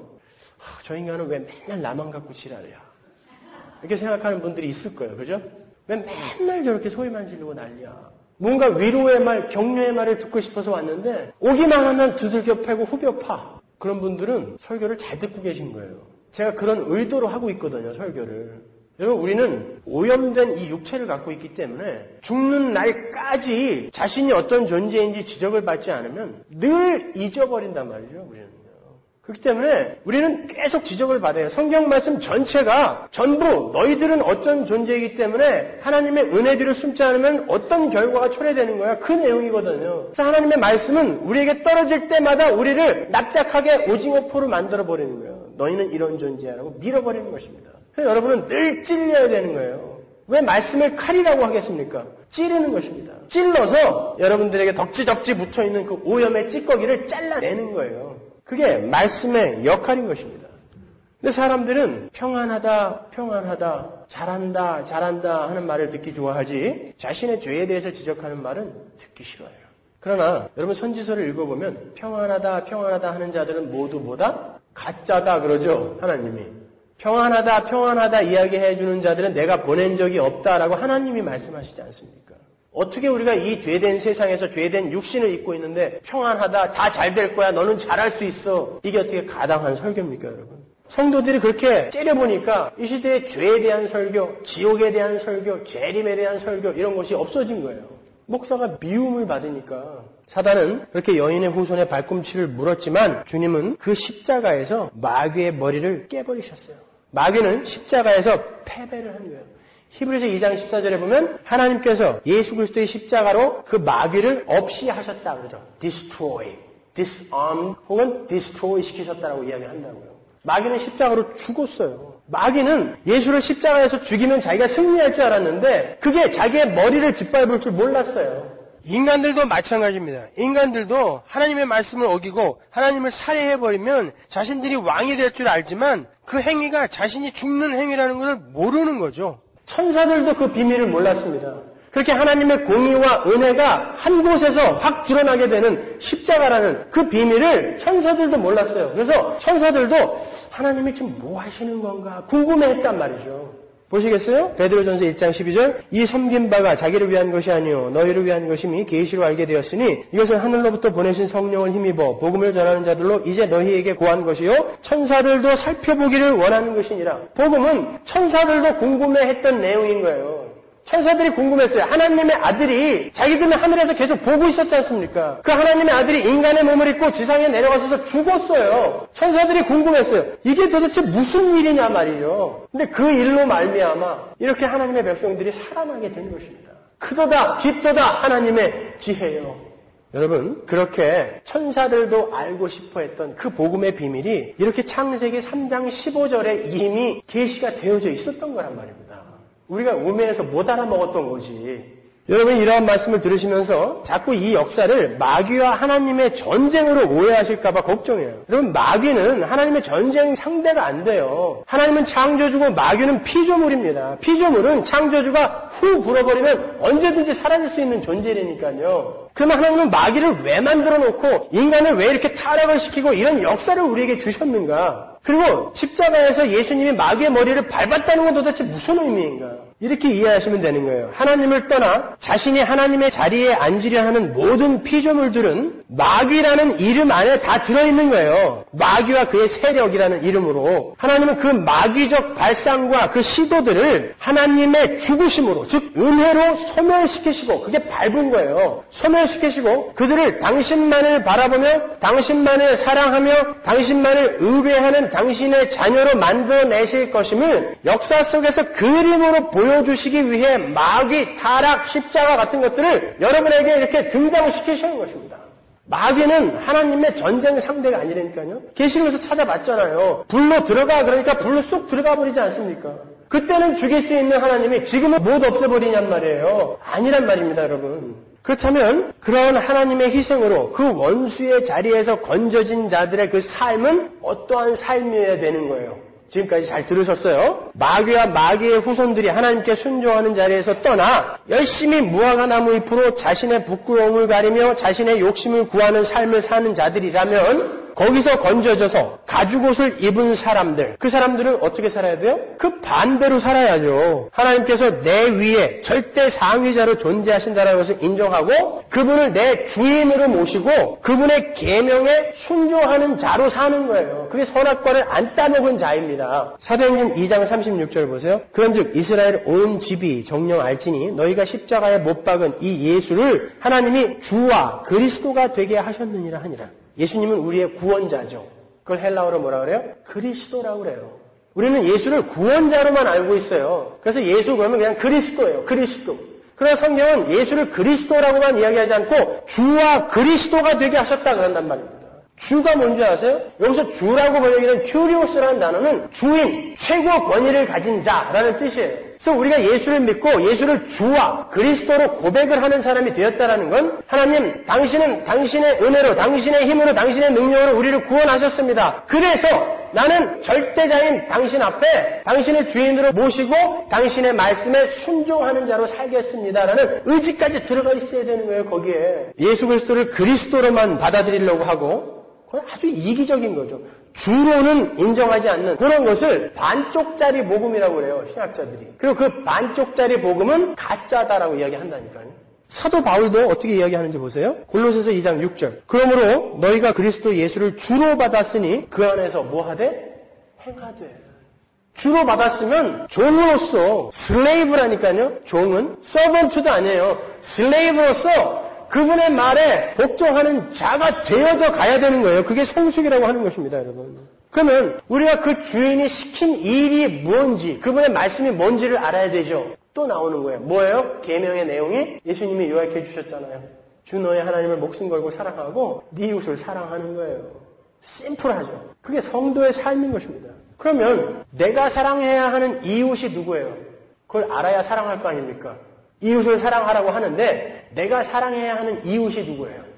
저 인간은 왜 맨날 나만 갖고 지랄이야. 이렇게 생각하는 분들이 있을 거예요. 그죠? 왜 맨날 저렇게 소리만 지르고 난리야. 뭔가 위로의 말, 격려의 말을 듣고 싶어서 왔는데 오기만 하면 두들겨 패고 후벼 파. 그런 분들은 설교를 잘 듣고 계신 거예요. 제가 그런 의도로 하고 있거든요. 설교를. 여러분 우리는 오염된 이 육체를 갖고 있기 때문에 죽는 날까지 자신이 어떤 존재인지 지적을 받지 않으면 늘 잊어버린단 말이죠. 우리는. 그렇기 때문에 우리는 계속 지적을 받아요. 성경 말씀 전체가 전부 너희들은 어떤 존재이기 때문에 하나님의 은혜들을 숨지 않으면 어떤 결과가 초래되는 거야. 그 내용이거든요. 그래서 하나님의 말씀은 우리에게 떨어질 때마다 우리를 납작하게 오징어 포로 만들어버리는 거예요. 너희는 이런 존재야라고 밀어버리는 것입니다. 그래서 여러분은 늘 찔려야 되는 거예요. 왜 말씀을 칼이라고 하겠습니까? 찌르는 것입니다. 찔러서 여러분들에게 덕지덕지 붙어있는 그 오염의 찌꺼기를 잘라내는 거예요. 그게 말씀의 역할인 것입니다. 근데 사람들은 평안하다, 잘한다 하는 말을 듣기 좋아하지 자신의 죄에 대해서 지적하는 말은 듣기 싫어해요. 그러나 여러분 선지서를 읽어보면 평안하다 하는 자들은 모두 뭐다? 가짜다 그러죠. 하나님이. 평안하다 이야기해주는 자들은 내가 보낸 적이 없다라고 하나님이 말씀하시지 않습니까? 어떻게 우리가 이 죄된 세상에서 죄된 육신을 입고 있는데 평안하다, 다 잘 될 거야, 너는 잘할 수 있어. 이게 어떻게 가당한 설교입니까, 여러분? 성도들이 그렇게 째려보니까 이 시대에 죄에 대한 설교, 지옥에 대한 설교, 재림에 대한 설교 이런 것이 없어진 거예요. 목사가 미움을 받으니까. 사단은 그렇게 여인의 후손의 발꿈치를 물었지만 주님은 그 십자가에서 마귀의 머리를 깨버리셨어요. 마귀는 십자가에서 패배를 한 거예요. 히브리서 2장 14절에 보면 하나님께서 예수 그리스도의 십자가로 그 마귀를 없이 하셨다 그러죠. destroy, disarm 혹은 destroy 시키셨다라고 이야기한다고요. 마귀는 십자가로 죽었어요. 마귀는 예수를 십자가에서 죽이면 자기가 승리할 줄 알았는데 그게 자기의 머리를 짓밟을 줄 몰랐어요. 인간들도 마찬가지입니다. 인간들도 하나님의 말씀을 어기고 하나님을 살해해버리면 자신들이 왕이 될 줄 알지만 그 행위가 자신이 죽는 행위라는 것을 모르는 거죠. 천사들도 그 비밀을 몰랐습니다. 그렇게 하나님의 공의와 은혜가 한 곳에서 확 드러나게 되는 십자가라는 그 비밀을 천사들도 몰랐어요. 그래서 천사들도 하나님이 지금 뭐 하시는 건가 궁금해했단 말이죠. 보시겠어요? 베드로전서 1장 12절 이 섬긴 바가 자기를 위한 것이 아니요 너희를 위한 것임이 계시로 알게 되었으니 이것은 하늘로부터 보내신 성령을 힘입어 복음을 전하는 자들로 이제 너희에게 고한 것이요 천사들도 살펴보기를 원하는 것이니라. 복음은 천사들도 궁금해했던 내용인 거예요. 천사들이 궁금했어요. 하나님의 아들이 자기들은 하늘에서 계속 보고 있었지 않습니까? 그 하나님의 아들이 인간의 몸을 입고 지상에 내려가셔서 죽었어요. 천사들이 궁금했어요. 이게 도대체 무슨 일이냐 말이죠. 근데 그 일로 말미암아 이렇게 하나님의 백성들이 살아나게 된 것입니다. 크도다 깊도다 하나님의 지혜요. 여러분 그렇게 천사들도 알고 싶어 했던 그 복음의 비밀이 이렇게 창세기 3장 15절에 이미 계시가 되어져 있었던 거란 말입니다. 우리가 우매해서 못 알아먹었던 거지. 여러분 이러한 말씀을 들으시면서 자꾸 이 역사를 마귀와 하나님의 전쟁으로 오해하실까 봐 걱정해요. 여러분 마귀는 하나님의 전쟁 상대가 안 돼요. 하나님은 창조주고 마귀는 피조물입니다. 피조물은 창조주가 후 불어버리면 언제든지 사라질 수 있는 존재라니까요. 그러면 하나님은 마귀를 왜 만들어 놓고 인간을 왜 이렇게 타락을 시키고 이런 역사를 우리에게 주셨는가? 그리고 십자가에서 예수님이 마귀의 머리를 밟았다는 건 도대체 무슨 의미인가? 이렇게 이해하시면 되는 거예요. 하나님을 떠나 자신이 하나님의 자리에 앉으려 하는 모든 피조물들은 마귀라는 이름 안에 다 들어있는 거예요. 마귀와 그의 세력이라는 이름으로. 하나님은 그 마귀적 발상과 그 시도들을 하나님의 죽으심으로, 즉 은혜로 소멸시키시고 그게 밟은 거예요. 소멸시키시고 그들을 당신만을 바라보며 당신만을 사랑하며 당신만을 의뢰하는 당신의 자녀로 만들어내실 것임을 역사 속에서 그림으로 보여주시기 위해 마귀, 타락, 십자가 같은 것들을 여러분에게 이렇게 등장시키시는 것입니다. 마귀는 하나님의 전쟁 상대가 아니라니까요. 계시록에서 찾아봤잖아요. 불로 들어가 그러니까 불로 쑥 들어가 버리지 않습니까? 그때는 죽일 수 있는 하나님이 지금은 못 없애버리냔 말이에요. 아니란 말입니다, 여러분. 그렇다면 그런 하나님의 희생으로 그 원수의 자리에서 건져진 자들의 그 삶은 어떠한 삶이어야 되는 거예요? 지금까지 잘 들으셨어요? 마귀와 마귀의 후손들이 하나님께 순종하는 자리에서 떠나 열심히 무화과 나무 잎으로 자신의 부끄러움을 가리며 자신의 욕심을 구하는 삶을 사는 자들이라면 거기서 건져져서 가죽옷을 입은 사람들, 그 사람들은 어떻게 살아야 돼요? 그 반대로 살아야죠. 하나님께서 내 위에 절대 상위자로 존재하신다는 것을 인정하고 그분을 내 주인으로 모시고 그분의 계명에 순종하는 자로 사는 거예요. 그게 선악과를 안 따먹은 자입니다. 사도행전 2장 36절 보세요. 그런즉 이스라엘 온 집이 정녕 알지니 너희가 십자가에 못 박은 이 예수를 하나님이 주와 그리스도가 되게 하셨느니라 하니라. 예수님은 우리의 구원자죠. 그걸 헬라어로 뭐라 그래요? 그리스도라고 그래요. 우리는 예수를 구원자로만 알고 있어요. 그래서 예수 그러면 그냥 그리스도예요. 그리스도. 그래서 성경은 예수를 그리스도라고만 이야기하지 않고 주와 그리스도가 되게 하셨다 그런단 말입니다. 주가 뭔지 아세요? 여기서 주라고 번역된 큐리오스라는 단어는 주인, 최고 권위를 가진 자라는 뜻이에요. 그래서 우리가 예수를 믿고 예수를 주와 그리스도로 고백을 하는 사람이 되었다는 건 하나님, 당신은 당신의 은혜로, 당신의 힘으로, 당신의 능력으로 우리를 구원하셨습니다. 그래서 나는 절대자인 당신 앞에 당신의 주인으로 모시고 당신의 말씀에 순종하는 자로 살겠습니다라는 의지까지 들어가 있어야 되는 거예요. 거기에 예수 그리스도를 그리스도로만 받아들이려고 하고 그건 아주 이기적인 거죠. 주로는 인정하지 않는 그런 것을 반쪽짜리 복음이라고 그래요. 신학자들이. 그리고 그 반쪽짜리 복음은 가짜다라고 이야기한다니까요. 사도 바울도 어떻게 이야기하는지 보세요. 골로새서 2장 6절. 그러므로 너희가 그리스도 예수를 주로 받았으니 그 안에서 뭐하되? 행하되. 주로 받았으면 종으로서 슬레이브라니까요. 종은 서번트도 아니에요. 슬레이브로서 그분의 말에 복종하는 자가 되어져 가야 되는 거예요. 그게 성숙이라고 하는 것입니다, 여러분. 그러면 우리가 그 주인이 시킨 일이 뭔지, 그분의 말씀이 뭔지를 알아야 되죠. 또 나오는 거예요. 뭐예요? 계명의 내용이 예수님이 요약해 주셨잖아요. 주 너의 하나님을 목숨 걸고 사랑하고 네 이웃을 사랑하는 거예요. 심플하죠. 그게 성도의 삶인 것입니다. 그러면 내가 사랑해야 하는 이웃이 누구예요? 그걸 알아야 사랑할 거 아닙니까? 이웃을 사랑하라고 하는데 내가 사랑해야 하는 이웃이 누구예요?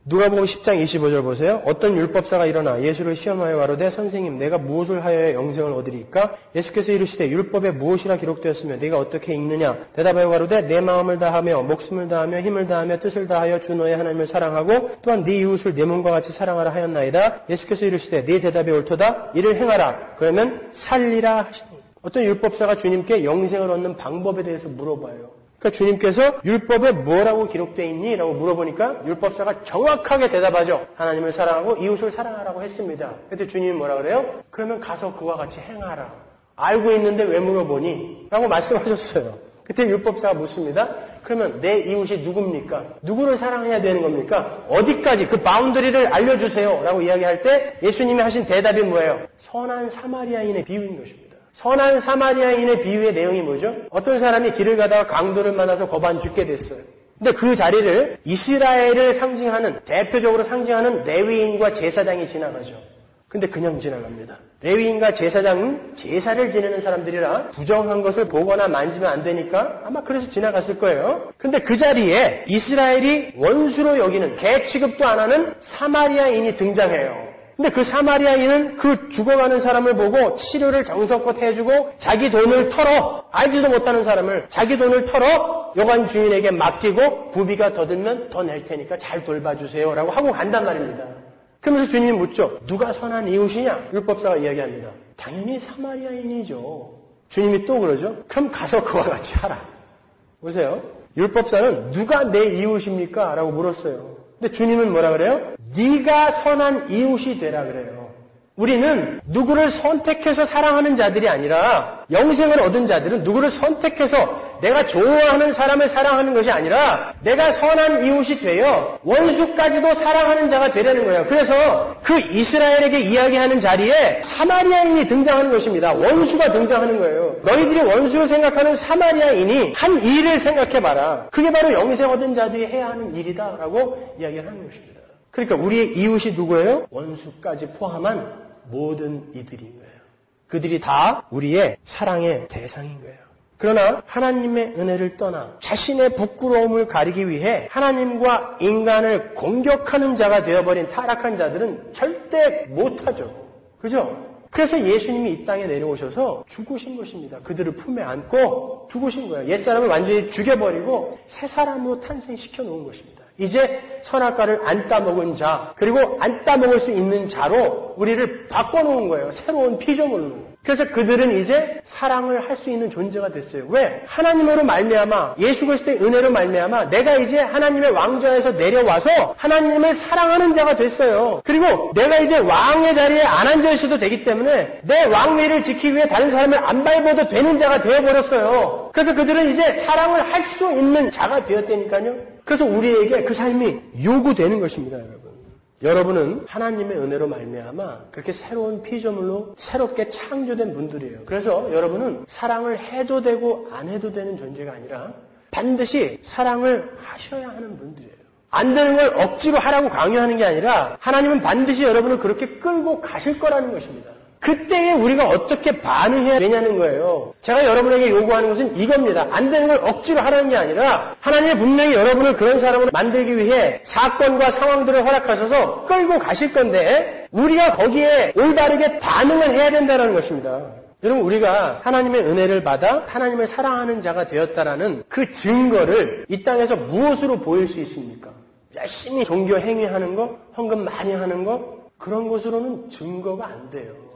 누가복음 10장 25절 보세요. 어떤 율법사가 일어나 예수를 시험하여 가로되 선생님 내가 무엇을 하여야 영생을 얻으리까? 예수께서 이르시되 율법에 무엇이라 기록되었으며 네가 어떻게 읽느냐? 대답하여 가로되 내 마음을 다하며 목숨을 다하며 힘을 다하며 뜻을 다하여 주 너의 하나님을 사랑하고 또한 네 이웃을 내 몸과 같이 사랑하라 하였나이다. 예수께서 이르시되 네 대답이 옳도다. 이를 행하라. 그러면 살리라 하시니. 어떤 율법사가 주님께 영생을 얻는 방법에 대해서 물어봐요. 그러니까 주님께서 율법에 뭐라고 기록되어 있니? 라고 물어보니까 율법사가 정확하게 대답하죠. 하나님을 사랑하고 이웃을 사랑하라고 했습니다. 그때 주님이 뭐라 그래요? 그러면 가서 그와 같이 행하라. 알고 있는데 왜 물어보니? 라고 말씀하셨어요. 그때 율법사가 묻습니다. 그러면 내 이웃이 누굽니까? 누구를 사랑해야 되는 겁니까? 어디까지 그 바운더리를 알려주세요. 라고 이야기할 때 예수님이 하신 대답이 뭐예요? 선한 사마리아인의 비유인 것입니다. 선한 사마리아인의 비유의 내용이 뭐죠? 어떤 사람이 길을 가다가 강도를 만나서 거반 죽게 됐어요. 근데 그 자리를 이스라엘을 상징하는, 대표적으로 상징하는 레위인과 제사장이 지나가죠. 근데 그냥 지나갑니다. 레위인과 제사장은 제사를 지내는 사람들이라 부정한 것을 보거나 만지면 안 되니까 아마 그래서 지나갔을 거예요. 근데 그 자리에 이스라엘이 원수로 여기는, 개 취급도 안 하는 사마리아인이 등장해요. 근데 그 사마리아인은 그 죽어가는 사람을 보고 치료를 정성껏 해주고 자기 돈을 털어, 알지도 못하는 사람을 자기 돈을 털어 여관 주인에게 맡기고 부비가 더 들면 더 낼 테니까 잘 돌봐주세요 라고 하고 간단 말입니다. 그러면서 주님이 묻죠. 누가 선한 이웃이냐? 율법사가 이야기합니다. 당연히 사마리아인이죠. 주님이 또 그러죠. 그럼 가서 그와 같이 하라. 보세요. 율법사는 누가 내 이웃입니까? 라고 물었어요. 근데 주님은 뭐라 그래요? 네가 선한 이웃이 되라 그래요. 우리는 누구를 선택해서 사랑하는 자들이 아니라 영생을 얻은 자들은 누구를 선택해서 내가 좋아하는 사람을 사랑하는 것이 아니라 내가 선한 이웃이 되어 원수까지도 사랑하는 자가 되려는 거예요. 그래서 그 이스라엘에게 이야기하는 자리에 사마리아인이 등장하는 것입니다. 원수가 등장하는 거예요. 너희들이 원수로 생각하는 사마리아인이 한 일을 생각해봐라. 그게 바로 영생 얻은 자들이 해야 하는 일이다라고 이야기를 하는 것입니다. 그러니까 우리의 이웃이 누구예요? 원수까지 포함한 모든 이들인 거예요. 그들이 다 우리의 사랑의 대상인 거예요. 그러나 하나님의 은혜를 떠나 자신의 부끄러움을 가리기 위해 하나님과 인간을 공격하는 자가 되어버린 타락한 자들은 절대 못하죠. 그죠? 그래서 예수님이 이 땅에 내려오셔서 죽으신 것입니다. 그들을 품에 안고 죽으신 거예요. 옛사람을 완전히 죽여버리고 새 사람으로 탄생시켜 놓은 것입니다. 이제 선악과를 안 따먹은 자, 그리고 안 따먹을 수 있는 자로 우리를 바꿔놓은 거예요. 새로운 피조물로. 그래서 그들은 이제 사랑을 할 수 있는 존재가 됐어요. 왜? 하나님으로 말미암아, 예수 그리스도의 은혜로 말미암아 내가 이제 하나님의 왕좌에서 내려와서 하나님을 사랑하는 자가 됐어요. 그리고 내가 이제 왕의 자리에 안 앉아 있어도 되기 때문에 내 왕위를 지키기 위해 다른 사람을 안 밟아도 되는 자가 되어버렸어요. 그래서 그들은 이제 사랑을 할 수 있는 자가 되었다니까요. 그래서 우리에게 그 삶이 요구되는 것입니다, 여러분. 여러분은 하나님의 은혜로 말미암아 그렇게 새로운 피조물로 새롭게 창조된 분들이에요. 그래서 여러분은 사랑을 해도 되고 안 해도 되는 존재가 아니라 반드시 사랑을 하셔야 하는 분들이에요. 안 되는 걸 억지로 하라고 강요하는 게 아니라 하나님은 반드시 여러분을 그렇게 끌고 가실 거라는 것입니다. 그때에 우리가 어떻게 반응해야 되냐는 거예요. 제가 여러분에게 요구하는 것은 이겁니다. 안 되는 걸 억지로 하라는 게 아니라 하나님이 분명히 여러분을 그런 사람으로 만들기 위해 사건과 상황들을 허락하셔서 끌고 가실 건데 우리가 거기에 올바르게 반응을 해야 된다는 것입니다. 여러분, 우리가 하나님의 은혜를 받아 하나님을 사랑하는 자가 되었다라는 그 증거를 이 땅에서 무엇으로 보일 수 있습니까? 열심히 종교 행위하는 거, 헌금 많이 하는 거, 그런 것으로는 증거가 안 돼요.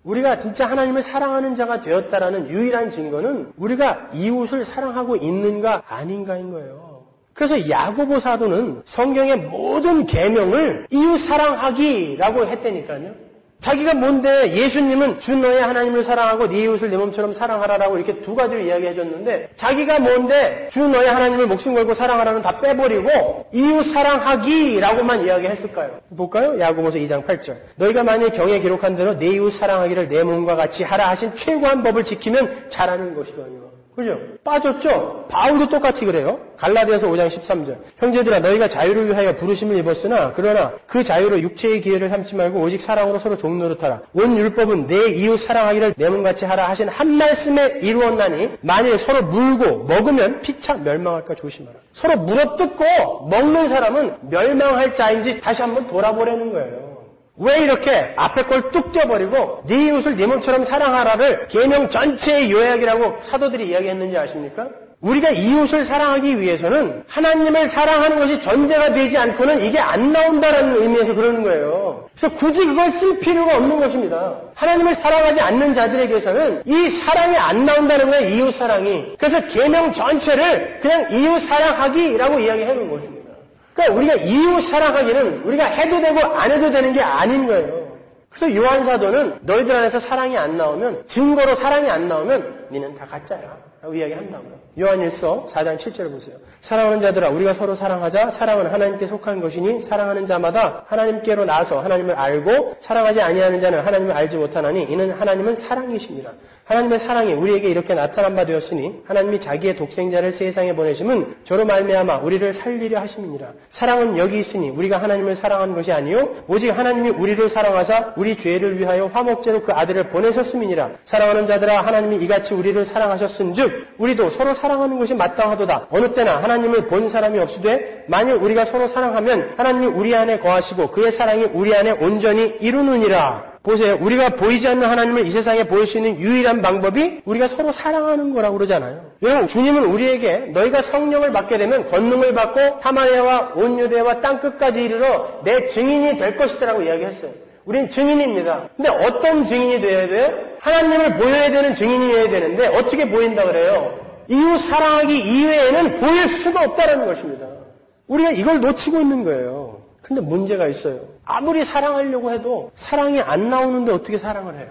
우리가 진짜 하나님을 사랑하는 자가 되었다라는 유일한 증거는 우리가 이웃을 사랑하고 있는가 아닌가인 거예요. 그래서 야고보 사도는 성경의 모든 계명을 이웃 사랑하기라고 했다니까요. 자기가 뭔데 예수님은 주 너의 하나님을 사랑하고 네 이웃을 네 몸처럼 사랑하라라고 이렇게 두 가지를 이야기해 줬는데 자기가 뭔데 주 너의 하나님을 목숨 걸고 사랑하라는 다 빼버리고 이웃 사랑하기라고만 이야기했을까요? 볼까요? 야고보서 2장 8절. 너희가 만일 경에 기록한 대로 네 이웃 사랑하기를 내 몸과 같이 하라 하신 최고한 법을 지키면 잘하는 것이거든요. 그죠? 빠졌죠? 바울도 똑같이 그래요. 갈라디아서 5장 13절. 형제들아 너희가 자유를 위하여 부르심을 입었으나 그러나 그 자유로 육체의 기회를 삼지 말고 오직 사랑으로 서로 종노릇하라. 온 율법은 내 이웃 사랑하기를 내 몸같이 하라 하신 한 말씀에 이루었나니 만일 서로 물고 먹으면 피차 멸망할까 조심하라. 서로 물어뜯고 먹는 사람은 멸망할 자인지 다시 한번 돌아보라는 거예요. 왜 이렇게 앞에 걸 뚝 떼어버리고 네 이웃을 네 몸처럼 사랑하라를 계명 전체의 요약이라고 사도들이 이야기했는지 아십니까? 우리가 이웃을 사랑하기 위해서는 하나님을 사랑하는 것이 전제가 되지 않고는 이게 안 나온다라는 의미에서 그러는 거예요. 그래서 굳이 그걸 쓸 필요가 없는 것입니다. 하나님을 사랑하지 않는 자들에게서는 이 사랑이 안 나온다는 거예요. 이웃 사랑이. 그래서 계명 전체를 그냥 이웃 사랑하기라고 이야기해 놓은 것입니다. 그러니까 우리가 이웃 사랑하기는 우리가 해도 되고 안 해도 되는 게 아닌 거예요. 그래서 요한 사도는 너희들 안에서 사랑이 안 나오면, 증거로 사랑이 안 나오면 니는 다 가짜야 라고 이야기한다고요. 요한일서 4장 7절 보세요. 사랑하는 자들아 우리가 서로 사랑하자. 사랑은 하나님께 속한 것이니 사랑하는 자마다 하나님께로 나아서 하나님을 알고 사랑하지 아니하는 자는 하나님을 알지 못하나니 이는 하나님은 사랑이십니다. 하나님의 사랑이 우리에게 이렇게 나타난 바 되었으니 하나님이 자기의 독생자를 세상에 보내심은 저로 말미암아 우리를 살리려 하심이니라. 사랑은 여기 있으니 우리가 하나님을 사랑한 것이 아니요 오직 하나님이 우리를 사랑하사 우리 죄를 위하여 화목제로 그 아들을 보내셨음이니라. 사랑하는 자들아 하나님이 이같이 우리를 사랑하셨은즉 우리도 서로 사랑하는 것이 마땅하도다. 어느 때나 하나님을 본 사람이 없으되 만일 우리가 서로 사랑하면 하나님이 우리 안에 거하시고 그의 사랑이 우리 안에 온전히 이루느니라. 보세요. 우리가 보이지 않는 하나님을 이 세상에 보일 수 있는 유일한 방법이 우리가 서로 사랑하는 거라고 그러잖아요. 여러분, 주님은 우리에게 너희가 성령을 받게 되면 권능을 받고 사마리아와 온 유대와 땅끝까지 이르러 내 증인이 될 것이다라고 이야기했어요. 우린 증인입니다. 근데 어떤 증인이 돼야 돼요? 하나님을 보여야 되는 증인이어야 되는데 어떻게 보인다 그래요? 이웃 사랑하기 이외에는 보일 수가 없다는 것입니다. 우리가 이걸 놓치고 있는 거예요. 근데 문제가 있어요. 아무리 사랑하려고 해도 사랑이 안 나오는데 어떻게 사랑을 해요?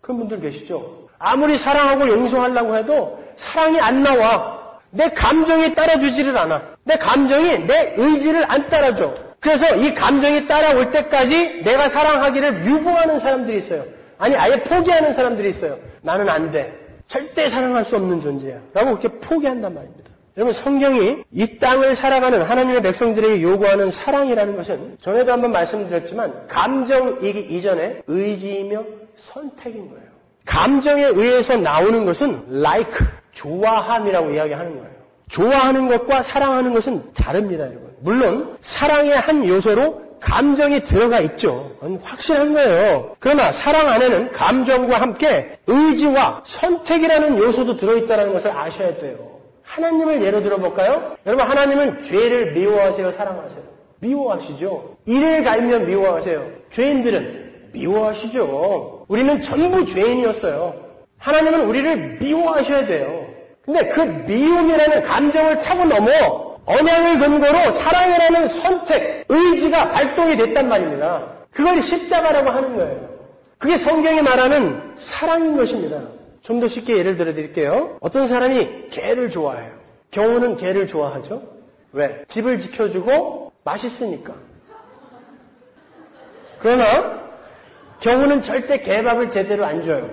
그런 분들 계시죠? 아무리 사랑하고 용서하려고 해도 사랑이 안 나와. 내 감정이 따라주지를 않아. 내 감정이 내 의지를 안 따라줘. 그래서 이 감정이 따라올 때까지 내가 사랑하기를 유보하는 사람들이 있어요. 아니 아예 포기하는 사람들이 있어요. 나는 안 돼. 절대 사랑할 수 없는 존재야. 라고 그렇게 포기한단 말입니다. 여러분, 성경이 이 땅을 살아가는 하나님의 백성들에게 요구하는 사랑이라는 것은 전에도 한번 말씀드렸지만 감정이기 이전에 의지이며 선택인 거예요. 감정에 의해서 나오는 것은 like, 좋아함이라고 이야기하는 거예요. 좋아하는 것과 사랑하는 것은 다릅니다, 여러분. 물론 사랑의 한 요소로 감정이 들어가 있죠. 그건 확실한 거예요. 그러나 사랑 안에는 감정과 함께 의지와 선택이라는 요소도 들어있다는 것을 아셔야 돼요. 하나님을 예로 들어볼까요? 여러분, 하나님은 죄를 미워하세요, 사랑하세요? 미워하시죠. 이를 갈면 미워하세요. 죄인들은 미워하시죠. 우리는 전부 죄인이었어요. 하나님은 우리를 미워하셔야 돼요. 근데 그 미움이라는 감정을 타고 넘어 언약을 근거로 사랑이라는 선택, 의지가 발동이 됐단 말입니다. 그걸 십자가라고 하는 거예요. 그게 성경이 말하는 사랑인 것입니다. 좀 더 쉽게 예를 들어 드릴게요. 어떤 사람이 개를 좋아해요. 경우는 개를 좋아하죠. 왜? 집을 지켜주고 맛있으니까. 그러나 경우는 절대 개밥을 제대로 안 줘요.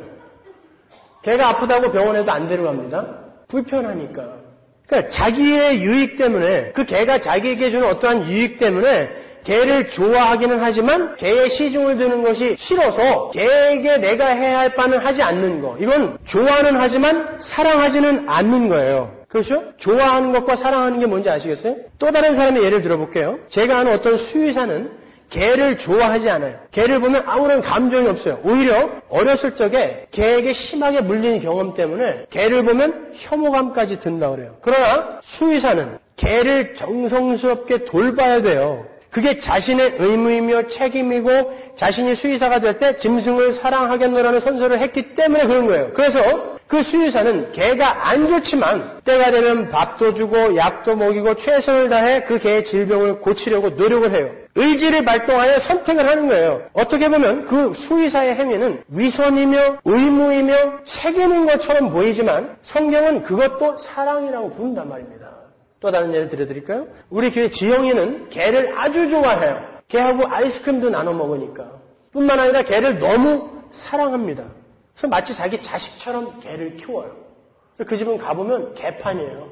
개가 아프다고 병원에도 안 데려갑니다. 불편하니까. 그러니까 자기의 유익 때문에, 그 개가 자기에게 주는 어떠한 유익 때문에 개를 좋아하기는 하지만 개의 시중을 드는 것이 싫어서 개에게 내가 해야 할 바는 하지 않는 거. 이건 좋아는 하지만 사랑하지는 않는 거예요. 그렇죠? 좋아하는 것과 사랑하는 게 뭔지 아시겠어요? 또 다른 사람의 예를 들어볼게요. 제가 아는 어떤 수의사는 개를 좋아하지 않아요. 개를 보면 아무런 감정이 없어요. 오히려 어렸을 적에 개에게 심하게 물린 경험 때문에 개를 보면 혐오감까지 든다고 그래요. 그러나 수의사는 개를 정성스럽게 돌봐야 돼요. 그게 자신의 의무이며 책임이고 자신이 수의사가 될 때 짐승을 사랑하겠노라는 선서를 했기 때문에 그런 거예요. 그래서 그 수의사는 개가 안 좋지만 때가 되면 밥도 주고 약도 먹이고 최선을 다해 그 개의 질병을 고치려고 노력을 해요. 의지를 발동하여 선택을 하는 거예요. 어떻게 보면 그 수의사의 행위는 위선이며 의무이며 책임인 것처럼 보이지만 성경은 그것도 사랑이라고 부른단 말입니다. 또 다른 예를 들어드릴까요? 우리 교회 지영이는 개를 아주 좋아해요. 개하고 아이스크림도 나눠 먹으니까. 뿐만 아니라 개를 너무 사랑합니다. 그래서 마치 자기 자식처럼 개를 키워요. 그래서 그 집은 가보면 개판이에요.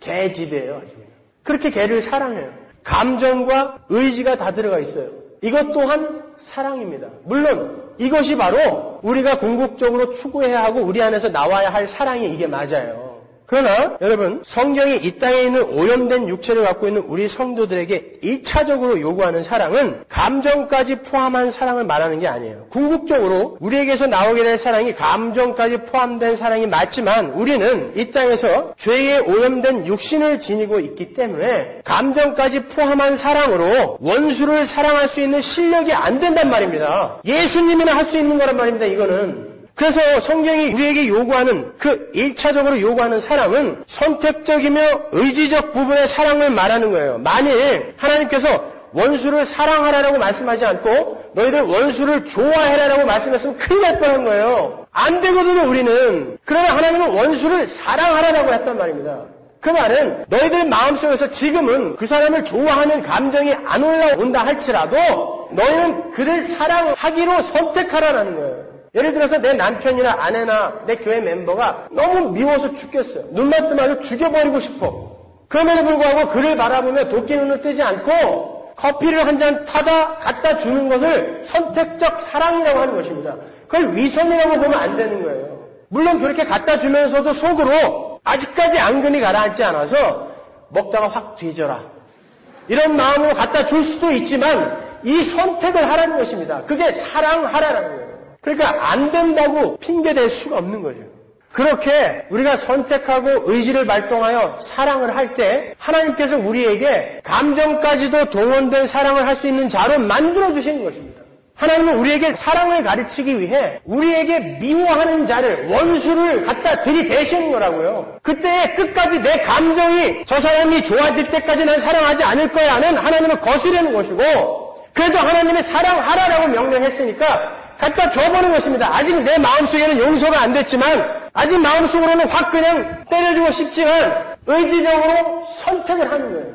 개집이에요. 아주. 그렇게 개를 사랑해요. 감정과 의지가 다 들어가 있어요. 이것 또한 사랑입니다. 물론 이것이 바로 우리가 궁극적으로 추구해야 하고 우리 안에서 나와야 할 사랑이 이게 맞아요. 그러나 여러분, 성경이 이 땅에 있는 오염된 육체를 갖고 있는 우리 성도들에게 1차적으로 요구하는 사랑은 감정까지 포함한 사랑을 말하는 게 아니에요. 궁극적으로 우리에게서 나오게 될 사랑이 감정까지 포함된 사랑이 맞지만 우리는 이 땅에서 죄의 오염된 육신을 지니고 있기 때문에 감정까지 포함한 사랑으로 원수를 사랑할 수 있는 실력이 안 된단 말입니다. 예수님이나 할 수 있는 거란 말입니다. 이거는. 그래서 성경이 우리에게 요구하는 그 1차적으로 요구하는 사랑은 선택적이며 의지적 부분의 사랑을 말하는 거예요. 만일 하나님께서 원수를 사랑하라고 말씀하지 않고 너희들 원수를 좋아해라라고 말씀했으면 큰일 날 뻔한 거예요. 안 되거든요, 우리는. 그러나 하나님은 원수를 사랑하라고 했단 말입니다. 그 말은 너희들 마음속에서 지금은 그 사람을 좋아하는 감정이 안 올라온다 할지라도 너희는 그를 사랑하기로 선택하라는 거예요. 예를 들어서 내 남편이나 아내나 내 교회 멤버가 너무 미워서 죽겠어요. 눈만 뜨면 죽여버리고 싶어. 그럼에도 불구하고 그를 바라보며 도끼 눈을 뜨지 않고 커피를 한 잔 타다 갖다 주는 것을 선택적 사랑이라고 하는 것입니다. 그걸 위선이라고 보면 안 되는 거예요. 물론 그렇게 갖다 주면서도 속으로 아직까지 앙금이 가라앉지 않아서 먹다가 확 뒤져라. 이런 마음으로 갖다 줄 수도 있지만 이 선택을 하라는 것입니다. 그게 사랑하라는 거예요. 그러니까 안 된다고 핑계댈 수가 없는 거죠. 그렇게 우리가 선택하고 의지를 발동하여 사랑을 할 때 하나님께서 우리에게 감정까지도 동원된 사랑을 할 수 있는 자로 만들어주시는 것입니다. 하나님은 우리에게 사랑을 가르치기 위해 우리에게 미워하는 자를, 원수를 갖다 들이대시는 거라고요. 그때 끝까지 내 감정이 저 사람이 좋아질 때까지 난 사랑하지 않을 거야는 하나님을 거스르는 것이고 그래도 하나님이 사랑하라라고 명령했으니까 갖다 줘보는 것입니다. 아직 내 마음속에는 용서가 안 됐지만 아직 마음속으로는 확 그냥 때려주고 싶지만 의지적으로 선택을 하는 거예요.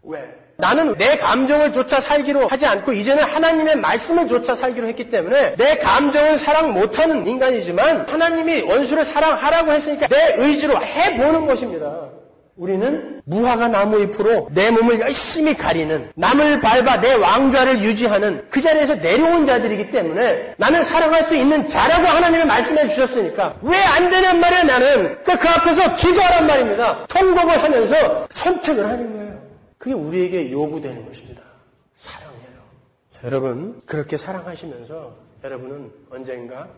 왜? 나는 내 감정을 조차 살기로 하지 않고 이제는 하나님의 말씀을 조차 살기로 했기 때문에 내 감정은 사랑 못하는 인간이지만 하나님이 원수를 사랑하라고 했으니까 내 의지로 해보는 것입니다. 우리는 무화과 나무 잎으로 내 몸을 열심히 가리는, 남을 밟아 내 왕좌를 유지하는 그 자리에서 내려온 자들이기 때문에 나는 사랑할 수 있는 자라고 하나님이 말씀해 주셨으니까 왜 안 되냔 말이야. 나는 그 앞에서 기도하란 말입니다. 통곡을 하면서 선택을 하는 거예요. 그게 우리에게 요구되는 것입니다. 사랑해요. 여러분, 그렇게 사랑하시면서 여러분은 언젠가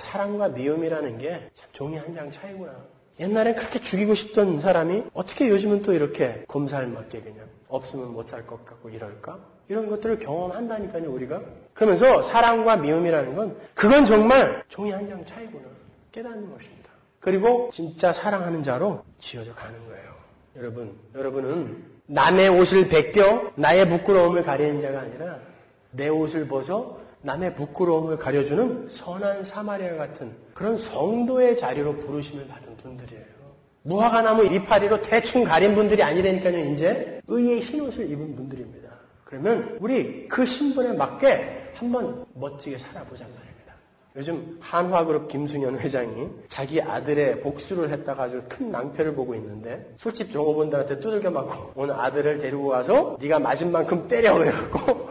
사랑과 미움이라는 게 참 종이 한 장 차이구나. 옛날엔 그렇게 죽이고 싶던 사람이 어떻게 요즘은 또 이렇게 곰살맞게 그냥 없으면 못 살 것 같고 이럴까? 이런 것들을 경험한다니까요, 우리가. 그러면서 사랑과 미움이라는 건 그건 정말 종이 한 장 차이구나 깨닫는 것입니다. 그리고 진짜 사랑하는 자로 지어져 가는 거예요. 여러분은 남의 옷을 벗겨 나의 부끄러움을 가리는 자가 아니라 내 옷을 벗어 남의 부끄러움을 가려주는 선한 사마리아 같은 그런 성도의 자리로 부르심을 받은 분들이에요. 무화과나무 이파리로 대충 가린 분들이 아니라니까요. 이제 의의 흰옷을 입은 분들입니다. 그러면 우리 그 신분에 맞게 한번 멋지게 살아보자는 말입니다. 요즘 한화그룹 김승현 회장이 자기 아들의 복수를 했다가 아주 큰 낭패를 보고 있는데 술집 종업원들한테 두들겨 맞고 오늘 아들을 데리고 가서 네가 맞은 만큼 때려 그래갖고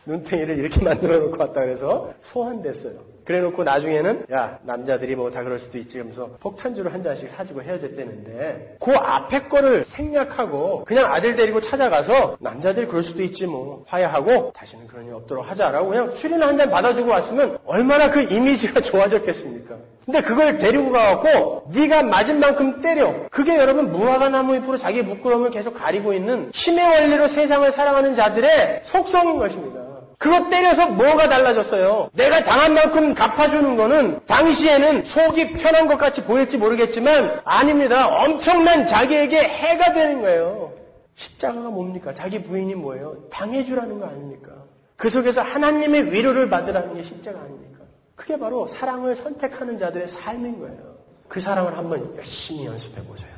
눈탱이를 이렇게 만들어 놓고 왔다 그래서 소환됐어요. 그래 놓고 나중에는 야 남자들이 뭐 다 그럴 수도 있지 하면서 폭탄주를 한 잔씩 사주고 헤어졌다는데 그 앞에 거를 생략하고 그냥 아들 데리고 찾아가서 남자들이 그럴 수도 있지 뭐 화해하고 다시는 그런 일 없도록 하자라고 그냥 술이나 한 잔 받아주고 왔으면 얼마나 그 이미지가 좋아졌겠습니까? 근데 그걸 데리고 가갖고 네가 맞은 만큼 때려. 그게 여러분 무화과 나무 잎으로 자기 부끄러움을 계속 가리고 있는 힘의 원리로 세상을 살아가는 자들의 속성인 것입니다. 그거 때려서 뭐가 달라졌어요? 내가 당한 만큼 갚아주는 거는 당시에는 속이 편한 것 같이 보일지 모르겠지만 아닙니다. 엄청난 자기에게 해가 되는 거예요. 십자가가 뭡니까? 자기 부인이 뭐예요? 당해주라는 거 아닙니까? 그 속에서 하나님의 위로를 받으라는 게 십자가 아닙니까? 그게 바로 사랑을 선택하는 자들의 삶인 거예요. 그 사랑을 한번 열심히 연습해 보세요.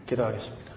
기도하겠습니다.